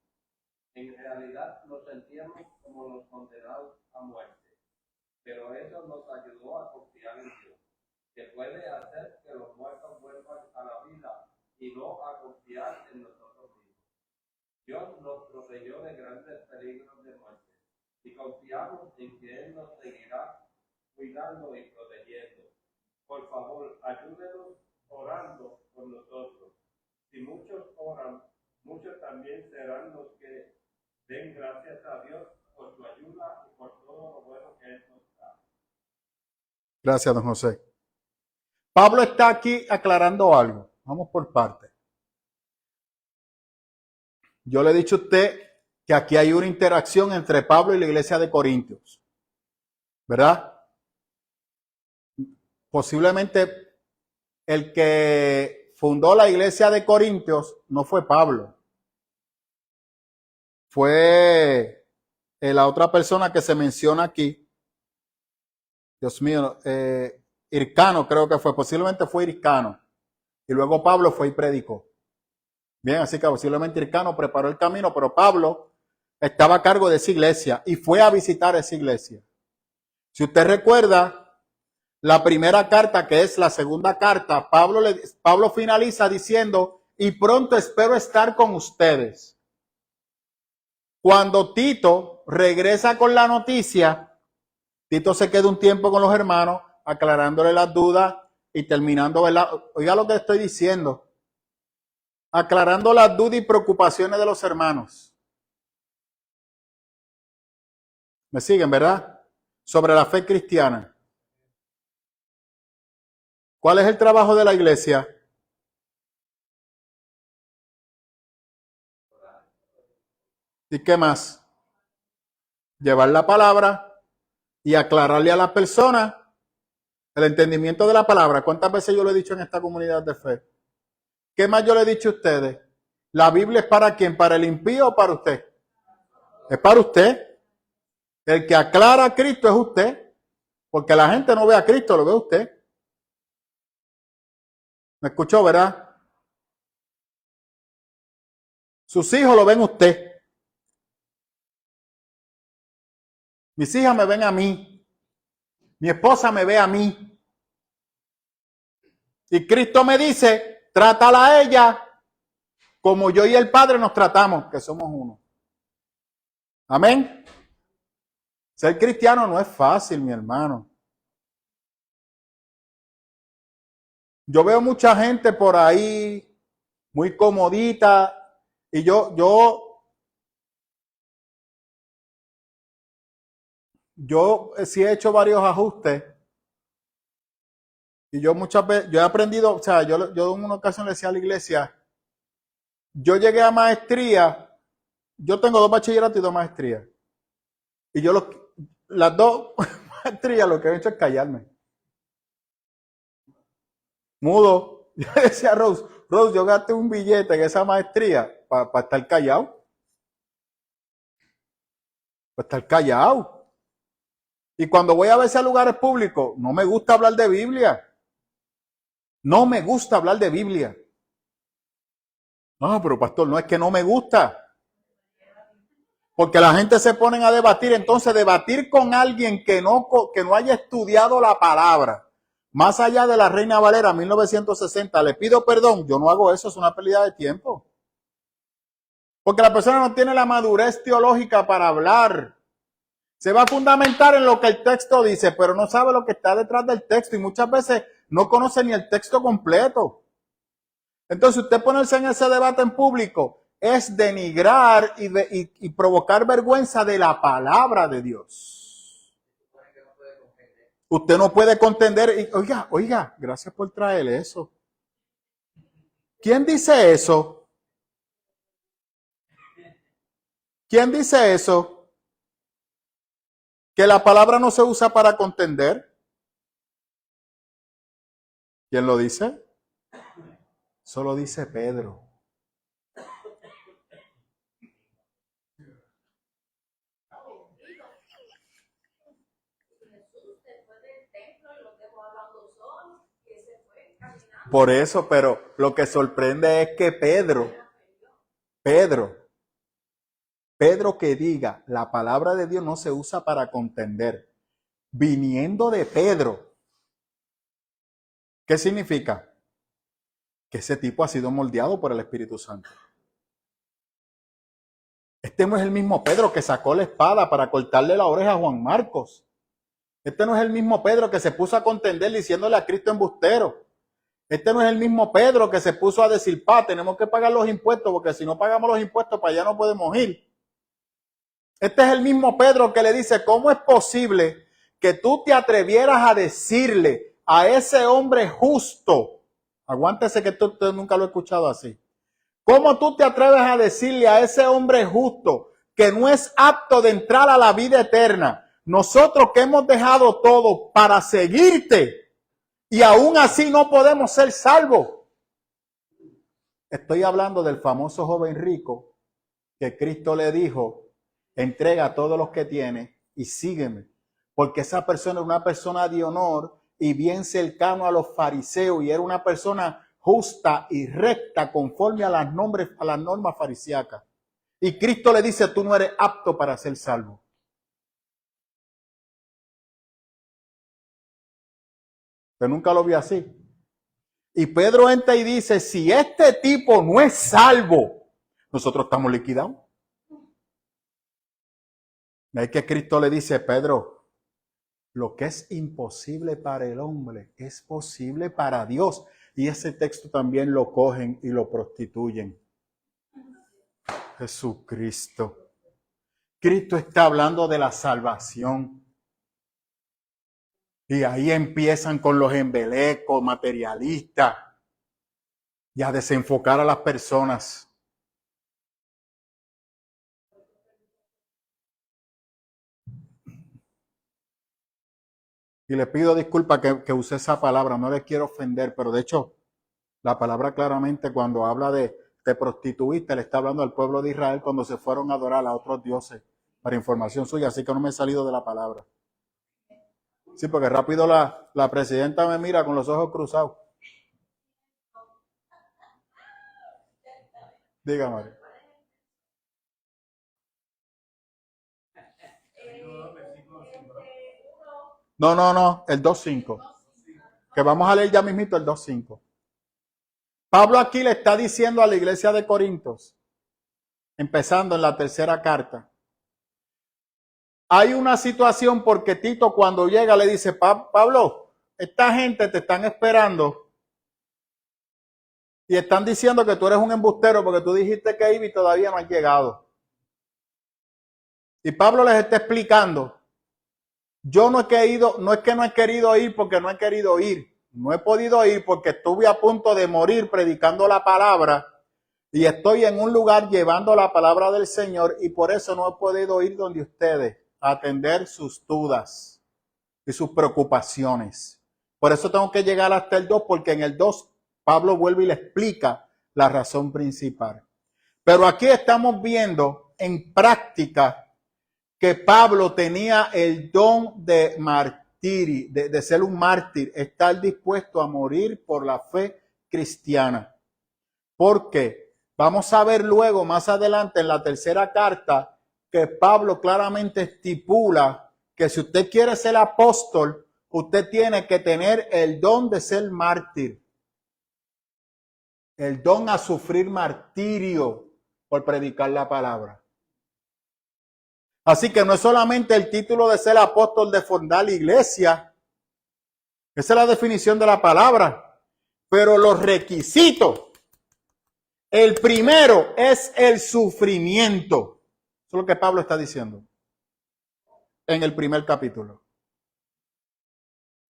En realidad nos sentíamos como los condenados a muerte, pero eso nos ayudó a confiar en Dios, que puede hacer que los muertos vuelvan a la vida y no a confiar en nosotros mismos. Dios nos proveyó de grandes peligros de muerte y confiamos en que Él nos seguirá cuidando y protegiendo. Por favor, ayúdenos orando por nosotros. Si muchos oran, muchos también serán los que den gracias a Dios por su ayuda y por todo lo bueno que Él nos da. Gracias, don José. Pablo está aquí aclarando algo. Vamos por partes. Yo le he dicho a usted que aquí hay una interacción entre Pablo y la iglesia de Corintios. ¿Verdad? Posiblemente el que fundó la iglesia de Corintios no fue Pablo. Fue la otra persona que se menciona aquí. Dios mío, Hircano creo que fue. Posiblemente fue Hircano. Y luego Pablo fue y predicó. Bien, así que posiblemente Hircano preparó el camino, pero Pablo estaba a cargo de esa iglesia y fue a visitar esa iglesia. Si usted recuerda, la primera carta, que es la segunda carta, Pablo finaliza diciendo, y pronto espero estar con ustedes. Cuando Tito regresa con la noticia, Tito se queda un tiempo con los hermanos, aclarándole las dudas y terminando, ¿verdad? Oiga lo que estoy diciendo. Aclarando las dudas y preocupaciones de los hermanos. ¿Me siguen, verdad? Sobre la fe cristiana. ¿Cuál es el trabajo de la iglesia? ¿Y qué más? Llevar la palabra y aclararle a la persona el entendimiento de la palabra. ¿Cuántas veces yo lo he dicho en esta comunidad de fe? ¿Qué más yo le he dicho a ustedes? ¿La Biblia es para quién? ¿Para el impío o para usted? Es para usted. El que aclara a Cristo es usted. Porque la gente no ve a Cristo, lo ve usted. ¿Me escuchó, verdad? Sus hijos lo ven usted. Mis hijas me ven a mí. Mi esposa me ve a mí. Y Cristo me dice, trátala a ella como yo y el Padre nos tratamos, que somos uno. Amén. Ser cristiano no es fácil, mi hermano. Yo veo mucha gente por ahí muy comodita y yo sí he hecho varios ajustes y yo muchas veces, yo he aprendido, o sea, yo en una ocasión le decía a la iglesia, yo llegué a maestría, yo tengo 2 bachilleratos y 2 maestrías. Y yo las 2 maestrías lo que he hecho es callarme. Mudo. Yo decía a Rose, yo gasté un billete en esa maestría para estar callado. Para estar callado. Y cuando voy a veces a lugares públicos, no me gusta hablar de Biblia. No me gusta hablar de Biblia. No, pero pastor, no es que no me gusta. Porque la gente se pone a debatir. Entonces, debatir con alguien que no haya estudiado la palabra, más allá de la Reina Valera 1960, le pido perdón, yo no hago eso, es una pérdida de tiempo. Porque la persona no tiene la madurez teológica para hablar. Se va a fundamentar en lo que el texto dice, pero no sabe lo que está detrás del texto y muchas veces no conoce ni el texto completo. Entonces, usted ponerse en ese debate en público es denigrar y provocar vergüenza de la palabra de Dios. Usted no puede contender. Y, oiga, gracias por traer eso. ¿Quién dice eso? ¿Quién dice eso? Que la palabra no se usa para contender. ¿Quién lo dice? Solo dice Pedro. Por eso, pero lo que sorprende es que Pedro que diga, la palabra de Dios no se usa para contender. Viniendo de Pedro, ¿qué significa? Que ese tipo ha sido moldeado por el Espíritu Santo. Este no es el mismo Pedro que sacó la espada para cortarle la oreja a Juan Marcos. Este no es el mismo Pedro que se puso a contender diciéndole a Cristo embustero. Este no es el mismo Pedro que se puso a decir, tenemos que pagar los impuestos porque si no pagamos los impuestos para allá no podemos ir. Este es el mismo Pedro que le dice, ¿cómo es posible que tú te atrevieras a decirle a ese hombre justo? Aguántese que usted nunca lo he escuchado así. ¿Cómo tú te atreves a decirle a ese hombre justo que no es apto de entrar a la vida eterna? Nosotros que hemos dejado todo para seguirte y aún así no podemos ser salvos. Estoy hablando del famoso joven rico que Cristo le dijo, entrega a todos los que tiene y sígueme. Porque esa persona es una persona de honor y bien cercano a los fariseos y era una persona justa y recta conforme a las normas farisíacas. Y Cristo le dice, tú no eres apto para ser salvo. Pero nunca lo vi así. Y Pedro entra y dice, si este tipo no es salvo, nosotros estamos liquidados. Es que Cristo le dice, Pedro, lo que es imposible para el hombre es posible para Dios. Y ese texto también lo cogen y lo prostituyen. Jesucristo. Cristo está hablando de la salvación. Y ahí empiezan con los embelecos materialistas y a desenfocar a las personas. Y le pido disculpas que use esa palabra, no le quiero ofender, pero de hecho, la palabra claramente cuando habla de prostituiste, le está hablando al pueblo de Israel cuando se fueron a adorar a otros dioses, para información suya, así que no me he salido de la palabra. Sí, porque rápido la presidenta me mira con los ojos cruzados. Dígame. No, el 2.5. Que vamos a leer ya mismito el 2.5. Pablo aquí le está diciendo a la iglesia de Corintios, empezando en la tercera carta. Hay una situación porque Tito cuando llega le dice, Pablo, esta gente te están esperando y están diciendo que tú eres un embustero porque tú dijiste que iba y todavía no has llegado. Y Pablo les está explicando, yo no he ido, no es que no he querido ir porque no he querido ir, no he podido ir porque estuve a punto de morir predicando la palabra y estoy en un lugar llevando la palabra del Señor y por eso no he podido ir donde ustedes a atender sus dudas y sus preocupaciones. Por eso tengo que llegar hasta el 2 porque en el 2 Pablo vuelve y le explica la razón principal. Pero aquí estamos viendo en práctica que Pablo tenía el don de martirio, de ser un mártir, estar dispuesto a morir por la fe cristiana. Porque vamos a ver luego más adelante en la tercera carta que Pablo claramente estipula que si usted quiere ser apóstol, usted tiene que tener el don de ser mártir. El don a sufrir martirio por predicar la palabra. Así que no es solamente el título de ser apóstol de fundar la iglesia. Esa es la definición de la palabra. Pero los requisitos. El primero es el sufrimiento. Eso es lo que Pablo está diciendo en el primer capítulo.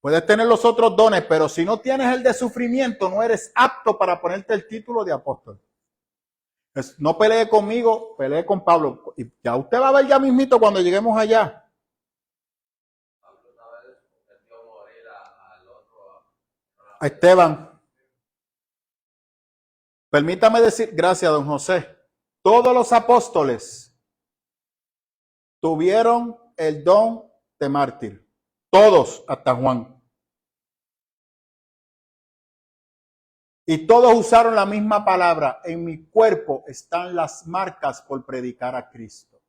Puedes tener los otros dones, pero si no tienes el de sufrimiento, no eres apto para ponerte el título de apóstol. No pelee conmigo, pelee con Pablo. Y ya usted va a ver ya mismito cuando lleguemos allá. A Esteban. Permítame decir, gracias, don José. Todos los apóstoles tuvieron el don de mártir. Todos, hasta Juan. Y todos usaron la misma palabra. En mi cuerpo están las marcas por predicar a Cristo.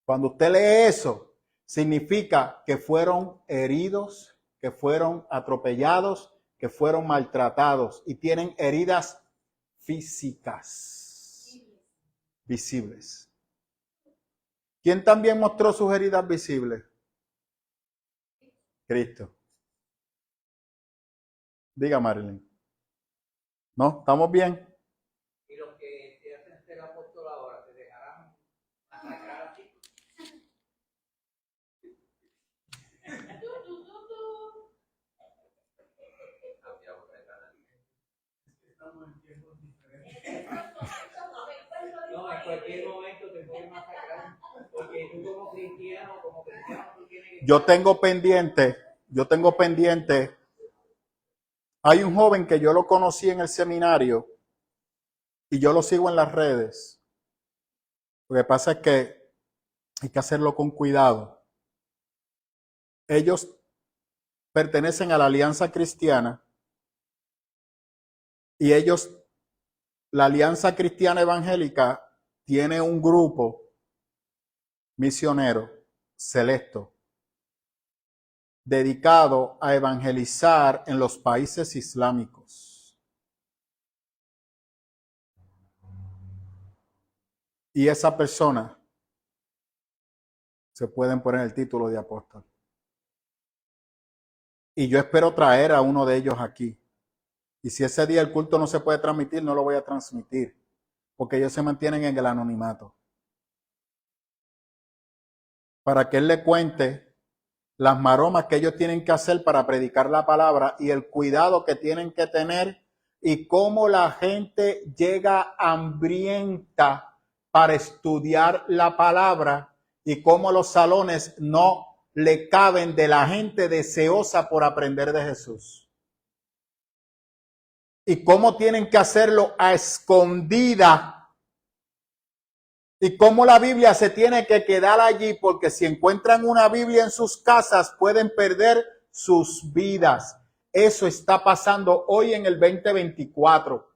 Cuando usted lee eso, significa que fueron heridos, que fueron atropellados, que fueron maltratados y tienen heridas físicas, visibles. ¿Quién también mostró sus heridas visibles? Cristo. Diga, Marilyn. ¿No? ¿Estamos bien? Y los que te hacen ser apóstol ahora, ¿te dejarán atacar a ti? No, en cualquier momento te pueden masacrar. Porque tú como cristiano, tú tienes que... Yo tengo pendiente. Hay un joven que yo lo conocí en el seminario y yo lo sigo en las redes. Lo que pasa es que hay que hacerlo con cuidado. Ellos pertenecen a la Alianza Cristiana y la Alianza Cristiana Evangélica tiene un grupo misionero selecto dedicado a evangelizar en los países islámicos. Y esa persona se pueden poner el título de apóstol. Y yo espero traer a uno de ellos aquí. Y si ese día el culto no se puede transmitir, no lo voy a transmitir, porque ellos se mantienen en el anonimato. Para que él le cuente las maromas que ellos tienen que hacer para predicar la palabra y el cuidado que tienen que tener y cómo la gente llega hambrienta para estudiar la palabra y cómo los salones no le caben de la gente deseosa por aprender de Jesús. Y cómo tienen que hacerlo a escondida. Y cómo la Biblia se tiene que quedar allí, porque si encuentran una Biblia en sus casas, pueden perder sus vidas. Eso está pasando hoy en el 2024.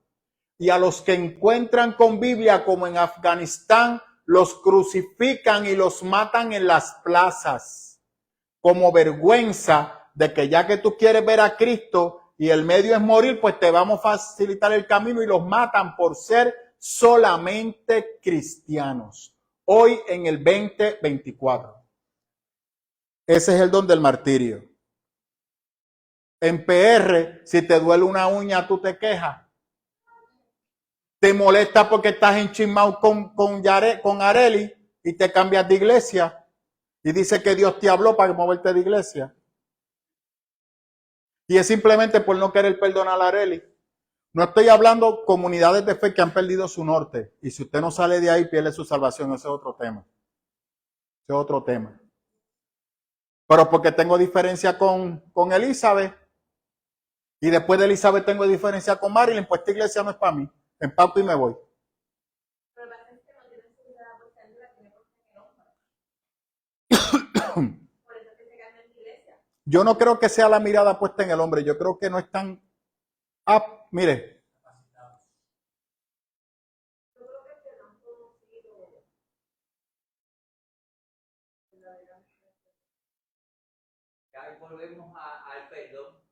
Y a los que encuentran con Biblia, como en Afganistán, los crucifican y los matan en las plazas. como vergüenza de que ya que tú quieres ver a Cristo y el medio es morir, pues te vamos a facilitar el camino y los matan por ser solamente cristianos. Hoy en el 2024. Ese es el don del martirio. En PR, si te duele una uña, tú te quejas. Te molesta porque estás enchismado con Areli y te cambias de iglesia. Y dice que Dios te habló para moverte de iglesia. Y es simplemente por no querer perdonar a Areli. No estoy hablando comunidades de fe que han perdido su norte. Y si usted no sale de ahí, pierde su salvación. Ese es otro tema. Ese es otro tema. Pero porque tengo diferencia con Elizabeth. Y después de Elizabeth tengo diferencia con Marilyn, pues esta iglesia no es para mí. Empaco y me voy. Pero la gente no tiene su mirada puesta en la tiene puesta en el hombre. Por eso que se gana en la iglesia. Yo no creo que sea la mirada puesta en el hombre. Yo creo que no están... mire. Yo creo que no han conocido Ya volvemos al perdón.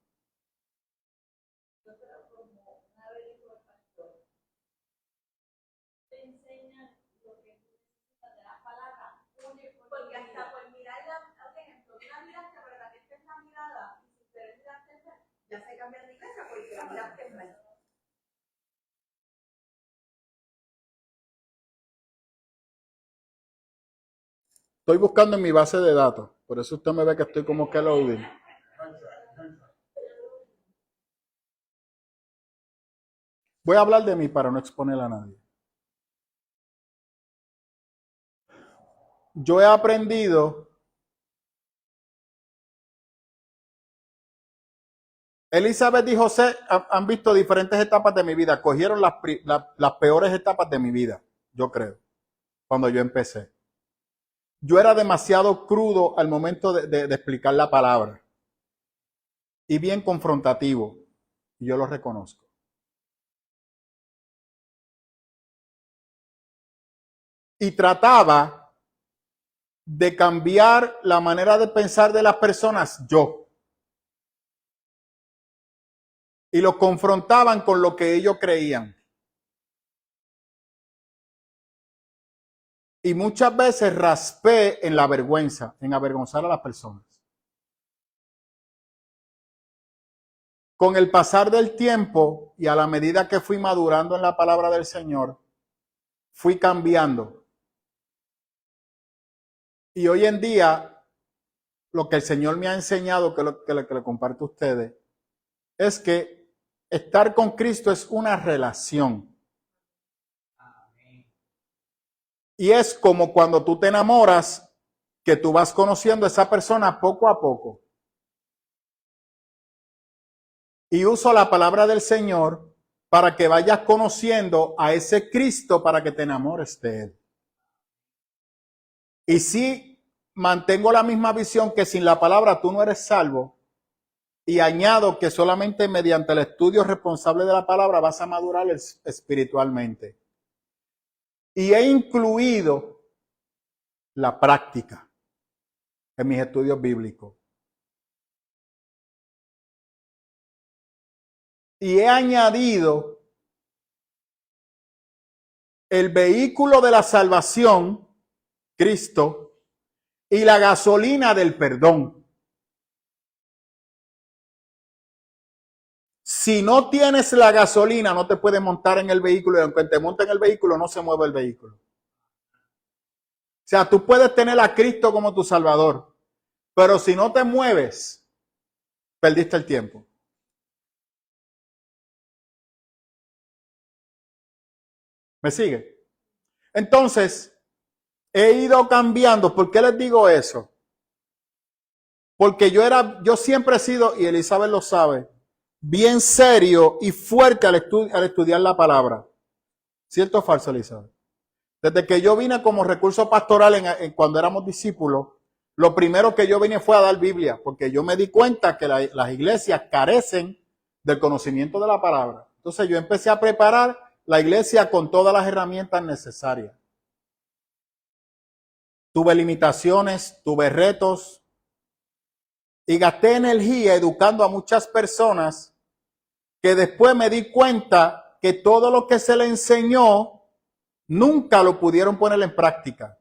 Yo creo como una vez dijo el pastor, te enseña lo que tú necesitas de la palabra, porque hasta por mirarla, por ejemplo, una miraste, pero la gente es la mirada, y si ustedes miraste mal, ya se cambia de iglesia porque la miraste mal. Estoy buscando en mi base de datos. Por eso usted me ve que estoy como que loading. Voy a hablar de mí para no exponer a nadie. Yo he aprendido. Elizabeth y José han visto diferentes etapas de mi vida. Cogieron las peores etapas de mi vida, yo creo, cuando yo empecé. Yo era demasiado crudo al momento de explicar la palabra. Y bien confrontativo. Y yo lo reconozco. Y trataba de cambiar la manera de pensar de las personas yo. Y los confrontaban con lo que ellos creían. Y muchas veces raspé en la vergüenza, en avergonzar a las personas. Con el pasar del tiempo y a la medida que fui madurando en la palabra del Señor, fui cambiando. Y hoy en día, lo que el Señor me ha enseñado, que le comparto a ustedes, es que estar con Cristo es una relación. Y es como cuando tú te enamoras, que tú vas conociendo a esa persona poco a poco. Y uso la palabra del Señor para que vayas conociendo a ese Cristo para que te enamores de Él. Y si mantengo la misma visión que sin la palabra tú no eres salvo, y añado que solamente mediante el estudio responsable de la palabra vas a madurar espiritualmente. Y he incluido la práctica en mis estudios bíblicos. Y he añadido el vehículo de la salvación, Cristo, y la gasolina del perdón. Si no tienes la gasolina, no te puedes montar en el vehículo, y aunque te monte en el vehículo, no se mueve el vehículo. O sea, tú puedes tener a Cristo como tu Salvador, pero si no te mueves, perdiste el tiempo. ¿Me sigue? Entonces, he ido cambiando. ¿Por qué les digo eso? Porque yo siempre he sido, y Elizabeth lo sabe, bien serio y fuerte al estudiar la palabra. ¿Cierto o falso, Elizabeth? Desde que yo vine como recurso pastoral cuando éramos discípulos, lo primero que yo vine fue a dar Biblia, porque yo me di cuenta que las iglesias carecen del conocimiento de la palabra. Entonces yo empecé a preparar la iglesia con todas las herramientas necesarias. Tuve limitaciones, tuve retos, y gasté energía educando a muchas personas que después me di cuenta que todo lo que se le enseñó nunca lo pudieron poner en práctica.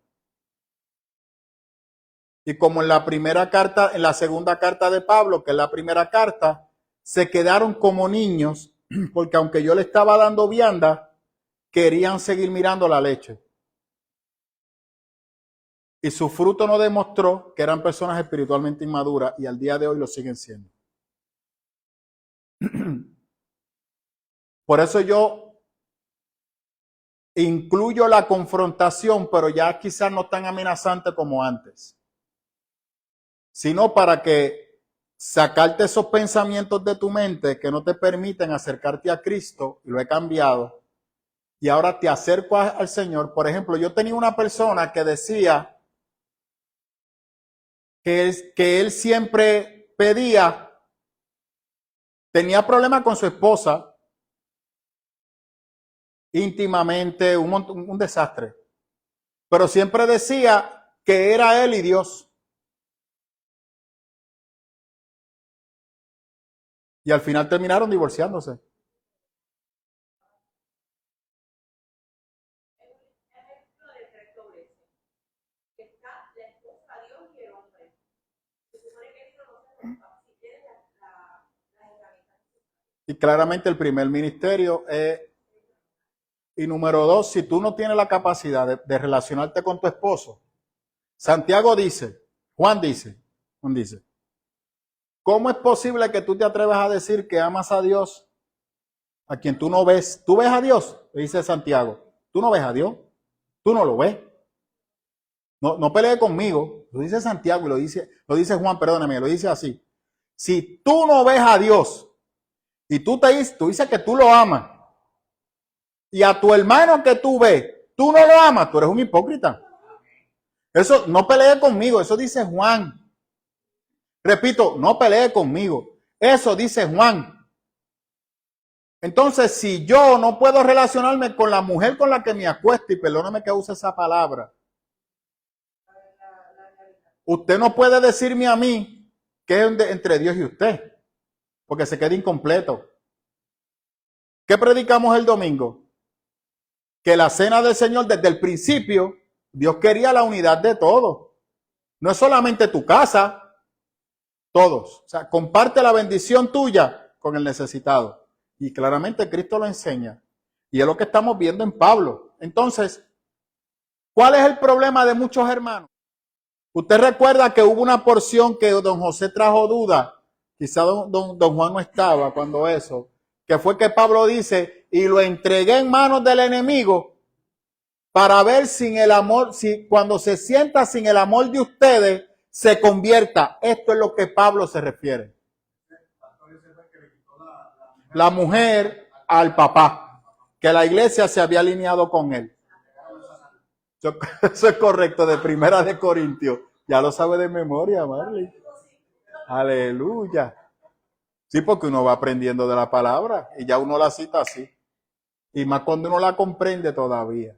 Y como en la primera carta, en la segunda carta de Pablo, que es la primera carta, se quedaron como niños, porque aunque yo le estaba dando vianda, querían seguir mirando la leche. Y su fruto no demostró que eran personas espiritualmente inmaduras y al día de hoy lo siguen siendo. Por eso yo incluyo la confrontación, pero ya quizás no tan amenazante como antes, sino para que sacarte esos pensamientos de tu mente que no te permiten acercarte a Cristo, y lo he cambiado, y ahora te acerco al Señor. Por ejemplo, yo tenía una persona que decía que él siempre pedía, tenía problemas con su esposa, íntimamente, un desastre, pero siempre decía que era él y Dios. Y al final terminaron divorciándose. Ejemplo de tres dobleces. Está la esposa, Dios y el hombre. Se supone que Dios no se rompa. Si tiene las herramientas. Y claramente el primer ministerio es... Y número dos, si tú no tienes la capacidad de relacionarte con tu esposo, Santiago dice, Juan dice, ¿cómo es posible que tú te atrevas a decir que amas a Dios a quien tú no ves? ¿Tú ves a Dios? Le dice Santiago. ¿Tú no ves a Dios? ¿Tú no lo ves? No pelee conmigo. Lo dice Santiago y lo dice Juan, perdóname, lo dice así. Si tú no ves a Dios y tú dices que tú lo amas, y a tu hermano que tú ves, tú no lo amas, tú eres un hipócrita. Eso, no pelee conmigo, eso dice Juan. Repito, no pelee conmigo. Eso dice Juan. Entonces, si yo no puedo relacionarme con la mujer con la que me acuesto, y perdóname que use esa palabra, usted no puede decirme a mí que es entre Dios y usted, porque se queda incompleto. ¿Qué predicamos el domingo? Que la cena del Señor, desde el principio, Dios quería la unidad de todos. No es solamente tu casa, todos. O sea, comparte la bendición tuya con el necesitado. Y claramente Cristo lo enseña. Y es lo que estamos viendo en Pablo. Entonces, ¿cuál es el problema de muchos hermanos? Usted recuerda que hubo una porción que don José trajo duda. Quizá don Juan no estaba cuando eso. Que fue que Pablo dice, y lo entregué en manos del enemigo para ver sin el amor, si cuando se sienta sin el amor de ustedes, se convierta. Esto es lo que Pablo se refiere. La mujer al papá, que la iglesia se había alineado con él. Eso es correcto, de Primera de Corintios. Ya lo sabe de memoria, Marley. Aleluya. Sí, porque uno va aprendiendo de la palabra y ya uno la cita así. Y más cuando uno la comprende todavía.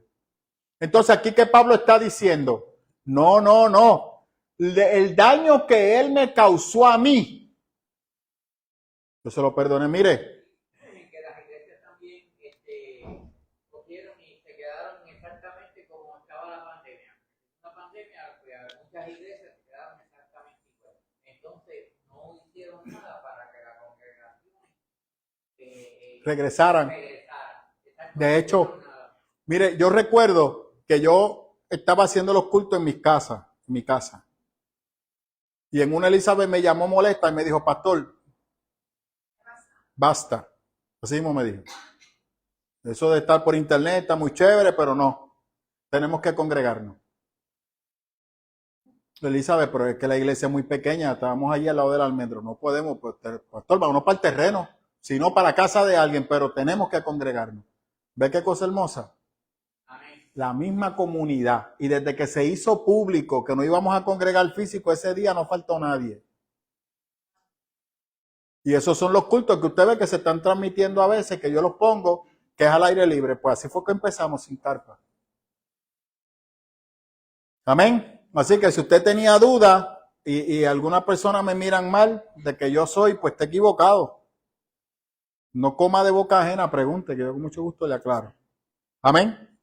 Entonces, aquí que Pablo está diciendo, no. El daño que él me causó a mí, yo se lo perdoné. Mire, Que las iglesias también cogieron y se quedaron exactamente como estaba la pandemia. Una pandemia, pues, muchas iglesias se quedaron exactamente igual. Entonces, no hicieron nada para que la congregación regresaran. De hecho, mire, yo recuerdo que yo estaba haciendo los cultos en mi casa. Y en una Elizabeth me llamó molesta y me dijo, pastor, basta. Así mismo me dijo. Eso de estar por internet está muy chévere, pero no. Tenemos que congregarnos. Elizabeth, pero es que la iglesia es muy pequeña. Estábamos allí al lado del almendro. No podemos, pues, pastor, vámonos para el terreno, sino para la casa de alguien, pero tenemos que congregarnos. ¿Ve qué cosa hermosa? Amén. La misma comunidad. Y desde que se hizo público que no íbamos a congregar físico, ese día no faltó nadie. Y esos son los cultos que usted ve que se están transmitiendo a veces, que yo los pongo, que es al aire libre. Pues así fue que empezamos sin carpa. Amén. Así que si usted tenía duda, y algunas personas me miran mal de que yo soy, pues está equivocado. No coma de boca ajena, pregunte, que yo con mucho gusto le aclaro. Amén.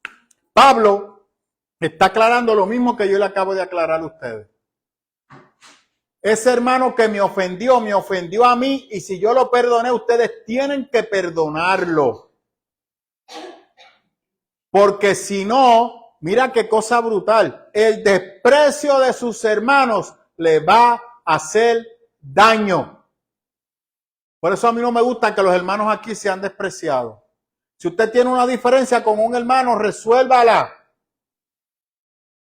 Pablo está aclarando lo mismo que yo le acabo de aclarar a ustedes. Ese hermano que me ofendió a mí, y si yo lo perdoné, ustedes tienen que perdonarlo. Porque si no, mira qué cosa brutal, el desprecio de sus hermanos le va a hacer daño. Por eso a mí no me gusta que los hermanos aquí sean despreciados. Si usted tiene una diferencia con un hermano, resuélvala.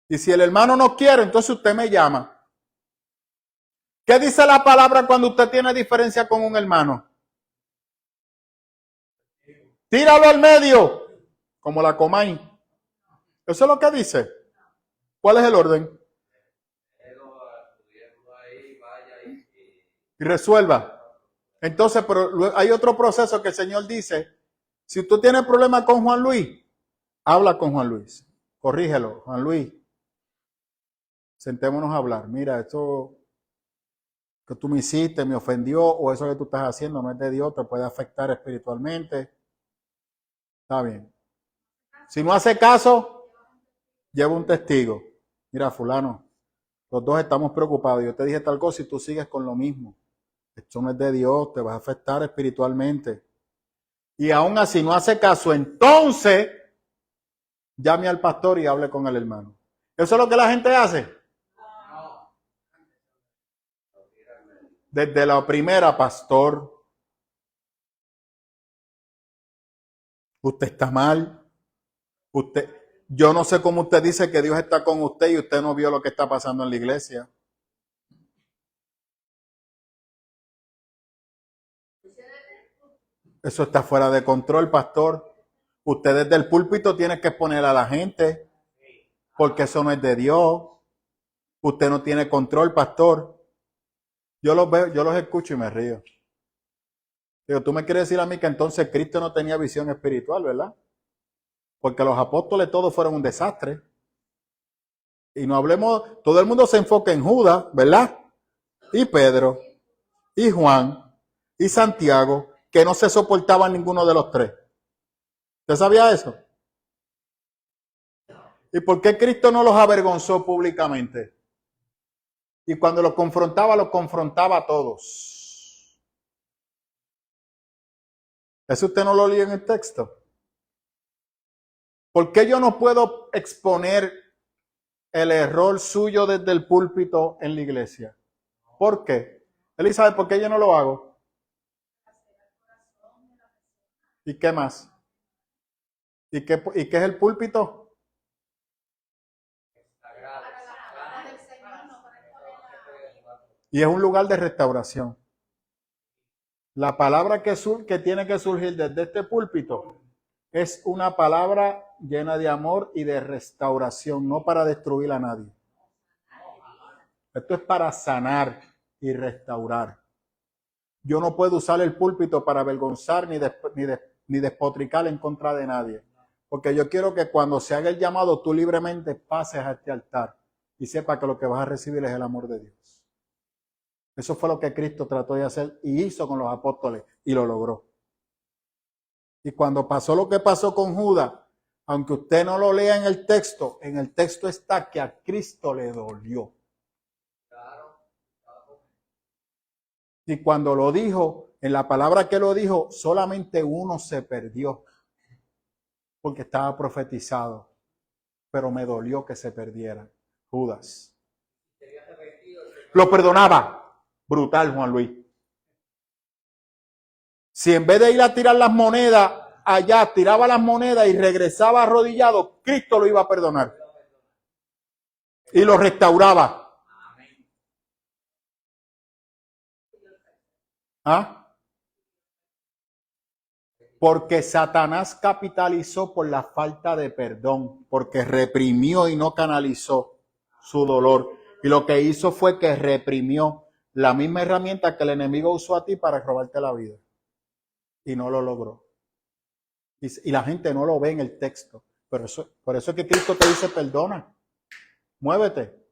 Y si el hermano no quiere, entonces usted me llama. ¿Qué dice la palabra cuando usted tiene diferencia con un hermano? Tíralo al medio, como la Comay. Eso es lo que dice. ¿Cuál es el orden? Y resuelva. Entonces, pero hay otro proceso que el Señor dice, si tú tienes problemas con Juan Luis, habla con Juan Luis. Corrígelo, Juan Luis. Sentémonos a hablar. Mira, esto que tú me hiciste me ofendió, o eso que tú estás haciendo no es de Dios, te puede afectar espiritualmente. Está bien. Si no hace caso, lleva un testigo. Mira, fulano, los dos estamos preocupados. Yo te dije tal cosa y tú sigues con lo mismo. Esto no es de Dios, te va a afectar espiritualmente. Y aún así no hace caso, entonces llame al pastor y hable con el hermano. ¿Eso es lo que la gente hace? Desde la primera, pastor, usted está mal. Yo no sé cómo usted dice que Dios está con usted y usted no vio lo que está pasando en la iglesia. Eso está fuera de control, pastor. Usted desde el púlpito tiene que exponer a la gente, porque eso no es de Dios. Usted no tiene control, pastor. Yo los veo, yo los escucho y me río. Digo, tú me quieres decir a mí que entonces Cristo no tenía visión espiritual, ¿verdad? Porque los apóstoles todos fueron un desastre. Y no hablemos, todo el mundo se enfoca en Judas, ¿verdad? Y Pedro, y Juan, y Santiago, que no se soportaban ninguno de los tres. ¿Usted sabía eso? ¿Y por qué Cristo no los avergonzó públicamente? Y cuando los confrontaba a todos. ¿Eso usted no lo lee en el texto? ¿Por qué yo no puedo exponer el error suyo desde el púlpito en la iglesia? ¿Por qué? Elizabeth, ¿por qué yo no lo hago? ¿Y qué más? ¿Y qué es el púlpito? Y es un lugar de restauración. La palabra que tiene que surgir desde este púlpito es una palabra llena de amor y de restauración, no para destruir a nadie. Esto es para sanar y restaurar. Yo no puedo usar el púlpito para avergonzar ni despotricar en contra de nadie. Porque yo quiero que cuando se haga el llamado, tú libremente pases a este altar y sepa que lo que vas a recibir es el amor de Dios. Eso fue lo que Cristo trató de hacer y hizo con los apóstoles y lo logró. Y cuando pasó lo que pasó con Judas, aunque usted no lo lea en el texto está que a Cristo le dolió. Y cuando lo dijo, en la palabra que lo dijo, solamente uno se perdió, porque estaba profetizado, pero me dolió que se perdiera, Judas. Lo perdonaba. Brutal, Juan Luis. Si en vez de ir a tirar las monedas allá, tiraba las monedas y regresaba arrodillado, Cristo lo iba a perdonar. Y lo restauraba. ¿Ah? Porque Satanás capitalizó por la falta de perdón, porque reprimió y no canalizó su dolor. Y lo que hizo fue que reprimió la misma herramienta que el enemigo usó a ti para robarte la vida. Y no lo logró. Y la gente no lo ve en el texto. Por eso es que Cristo te dice, perdona, muévete.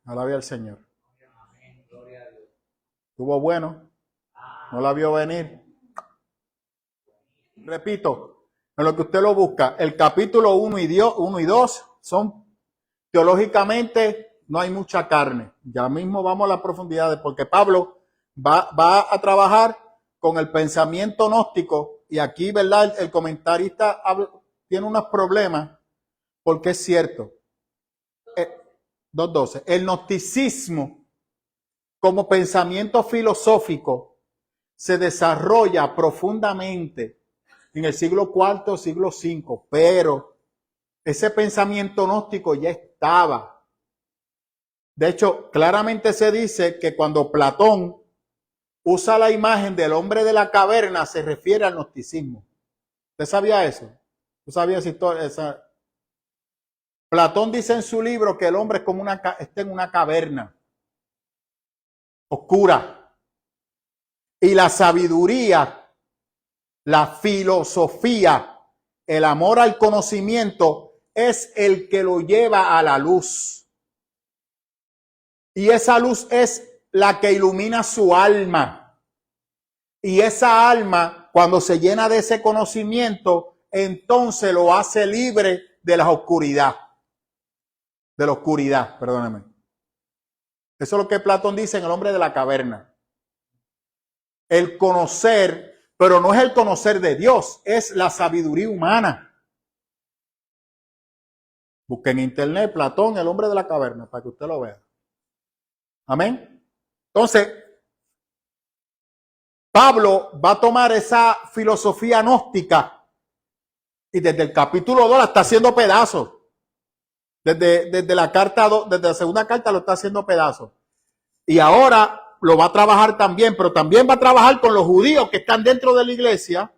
Alabia al Señor. Amén, gloria a Dios. Estuvo bueno. No la vio venir. Repito, en lo que usted lo busca, el capítulo 1 y 2 son teológicamente, no hay mucha carne. Ya mismo vamos a las profundidades, porque Pablo va a trabajar con el pensamiento gnóstico, y aquí, ¿verdad? El comentarista tiene unos problemas, porque es cierto. 2.12. El gnosticismo, como pensamiento filosófico, se desarrolla profundamente en el siglo IV, siglo V, pero ese pensamiento gnóstico ya estaba. De hecho, claramente se dice que cuando Platón usa la imagen del hombre de la caverna, se refiere al gnosticismo. ¿Usted sabía eso? ¿Tú sabías esa? Platón dice en su libro que el hombre es como está en una caverna oscura. Y la sabiduría, la filosofía, el amor al conocimiento es el que lo lleva a la luz. Y esa luz es la que ilumina su alma. Y esa alma, cuando se llena de ese conocimiento, entonces lo hace libre de la oscuridad. De la oscuridad, perdóname. Eso es lo que Platón dice en el hombre de la caverna. El conocer, pero no es el conocer de Dios, es la sabiduría humana. Busquen en internet Platón, el hombre de la caverna, para que usted lo vea. Amén. Entonces, Pablo va a tomar esa filosofía gnóstica y desde el capítulo 2 la está haciendo pedazos. Desde la carta 2, desde la segunda carta lo está haciendo pedazos. Y ahora lo va a trabajar también, pero también va a trabajar con los judíos que están dentro de la iglesia,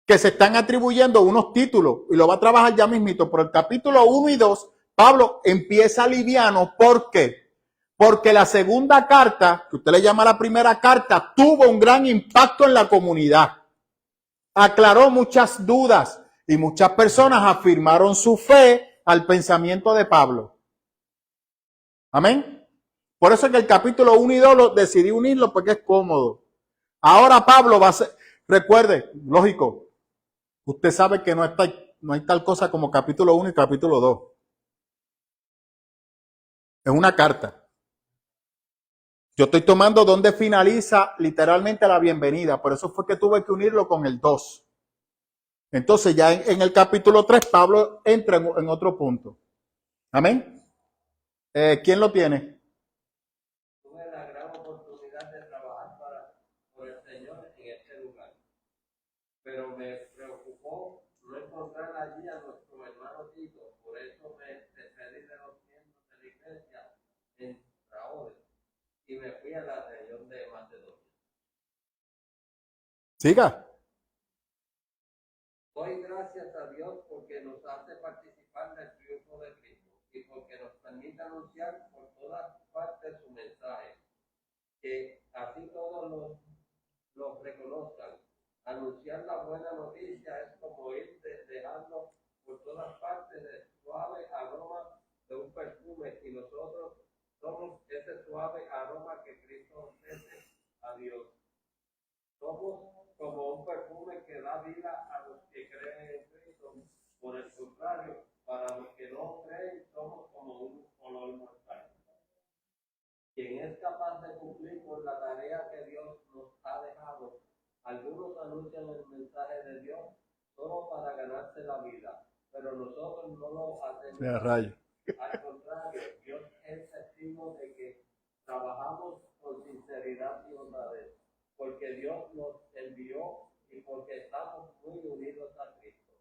que se están atribuyendo unos títulos, y lo va a trabajar ya mismito. Por el capítulo 1 y 2, Pablo empieza liviano. ¿Por qué? Porque la segunda carta, que usted le llama la primera carta, tuvo un gran impacto en la comunidad. Aclaró muchas dudas y muchas personas afirmaron su fe al pensamiento de Pablo. Amén. Por eso es que el capítulo 1 y 2 decidí unirlo, porque es cómodo. Ahora Pablo va a ser, recuerde, lógico, usted sabe que no hay tal cosa como capítulo 1 y capítulo 2. Es una carta. Yo estoy tomando donde finaliza literalmente la bienvenida. Por eso fue que tuve que unirlo con el 2. Entonces ya en el capítulo 3 Pablo entra en otro punto. Amén. ¿Quién lo tiene? Tuve la gran oportunidad de trabajar por el Señor en este lugar, pero me preocupó no encontrar allí a nuestro hermano Tito. Por eso me despedí de los miembros de la iglesia en Traores y me fui a la región de Macedonia. Siga. Doy gracias a Dios porque nos hace participar del triunfo de Cristo y porque nos permite anunciar por todas partes su mensaje, que así todos los reconozcan. Anunciar la buena noticia es como ir dejando por todas partes el suave aroma de un perfume, y nosotros somos ese suave aroma que Cristo ofrece a Dios. Somos como un perfume que da vida a los que creen en Cristo. Por el contrario, para los que no creen, somos como un olor mortal. Quien es capaz de cumplir con la tarea que Dios nos ha dejado. Algunos anuncian el mensaje de Dios solo para ganarse la vida, pero nosotros no lo hacemos. Al contrario, Dios es testigo de que trabajamos con sinceridad y honradez, porque Dios nos envió y porque estamos muy unidos a Cristo.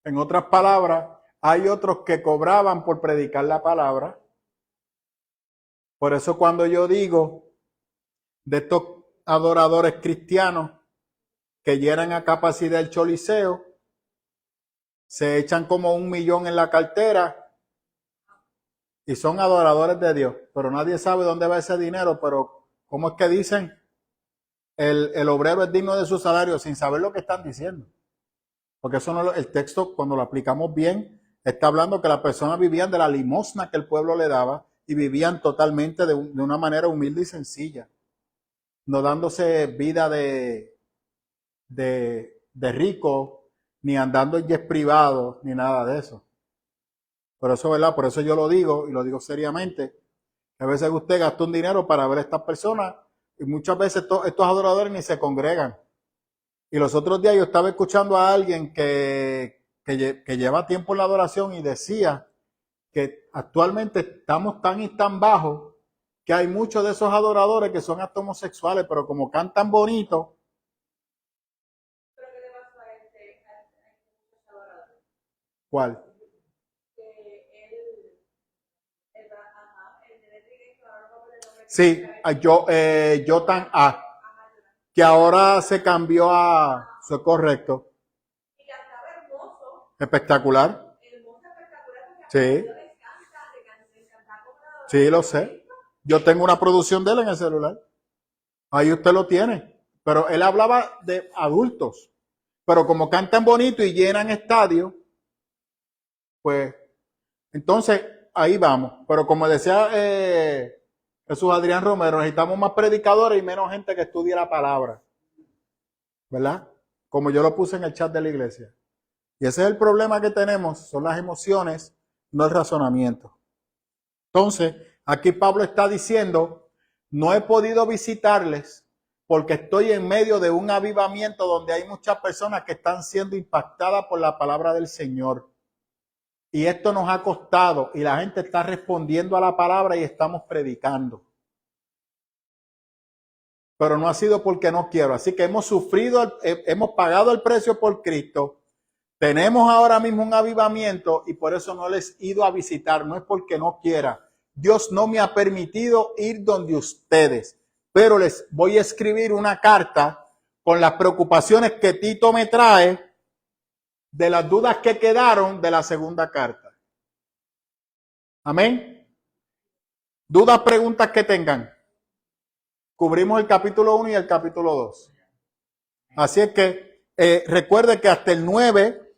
En otras palabras, hay otros que cobraban por predicar la palabra. Por eso cuando yo digo de estos adoradores cristianos que llenan a capacidad el Choliseo, se echan como 1 millón en la cartera y son adoradores de Dios, pero nadie sabe dónde va ese dinero. Pero ¿cómo es que dicen? El obrero es digno de su salario, sin saber lo que están diciendo. Porque eso no, el texto, cuando lo aplicamos bien, Está hablando que las personas vivían de la limosna que el pueblo le daba y vivían totalmente de una manera humilde y sencilla, no dándose vida de rico, ni andando en jets privados, ni nada de eso. Por eso, ¿verdad? Por eso yo lo digo, y lo digo seriamente, que a veces usted gasta un dinero para ver a estas personas, y muchas veces estos adoradores ni se congregan. Y los otros días yo estaba escuchando a alguien que lleva tiempo en la adoración y decía que actualmente estamos tan y tan bajos que hay muchos de esos adoradores que son hasta homosexuales, pero como cantan bonito. Pero ¿qué le pasó a este adorador? ¿Cuál? Que él, el de Rodríguez, que ahora no me acuerdo el nombre. Sí, Jotan A, que ahora se cambió a, eso es correcto, Y cantaba hermoso, espectacular. espectacular, porque Sí, le cantaba como una sí, lo sé. Yo tengo una producción de él en el celular. Ahí usted lo tiene. Pero él hablaba de adultos. Pero como cantan bonito y llenan estadios, pues, entonces ahí vamos. Pero como decía Jesús Adrián Romero, necesitamos más predicadores y menos gente que estudie la palabra. ¿Verdad? Como yo lo puse en el chat de la iglesia. Y ese es el problema que tenemos, son las emociones, no el razonamiento. Entonces, aquí Pablo está diciendo, no he podido visitarles porque estoy en medio de un avivamiento donde hay muchas personas que están siendo impactadas por la palabra del Señor. Y esto nos ha costado y la gente está respondiendo a la palabra y estamos predicando. Pero no ha sido porque no quiero. Así que hemos sufrido, hemos pagado el precio por Cristo. Tenemos ahora mismo un avivamiento y por eso no les he ido a visitar. No es porque no quiera. Dios no me ha permitido ir donde ustedes. Pero les voy a escribir una carta con las preocupaciones que Tito me trae de las dudas que quedaron de la segunda carta. Amén. Dudas, preguntas que tengan. Cubrimos el capítulo 1 y el capítulo 2. Así es que recuerde que hasta el 9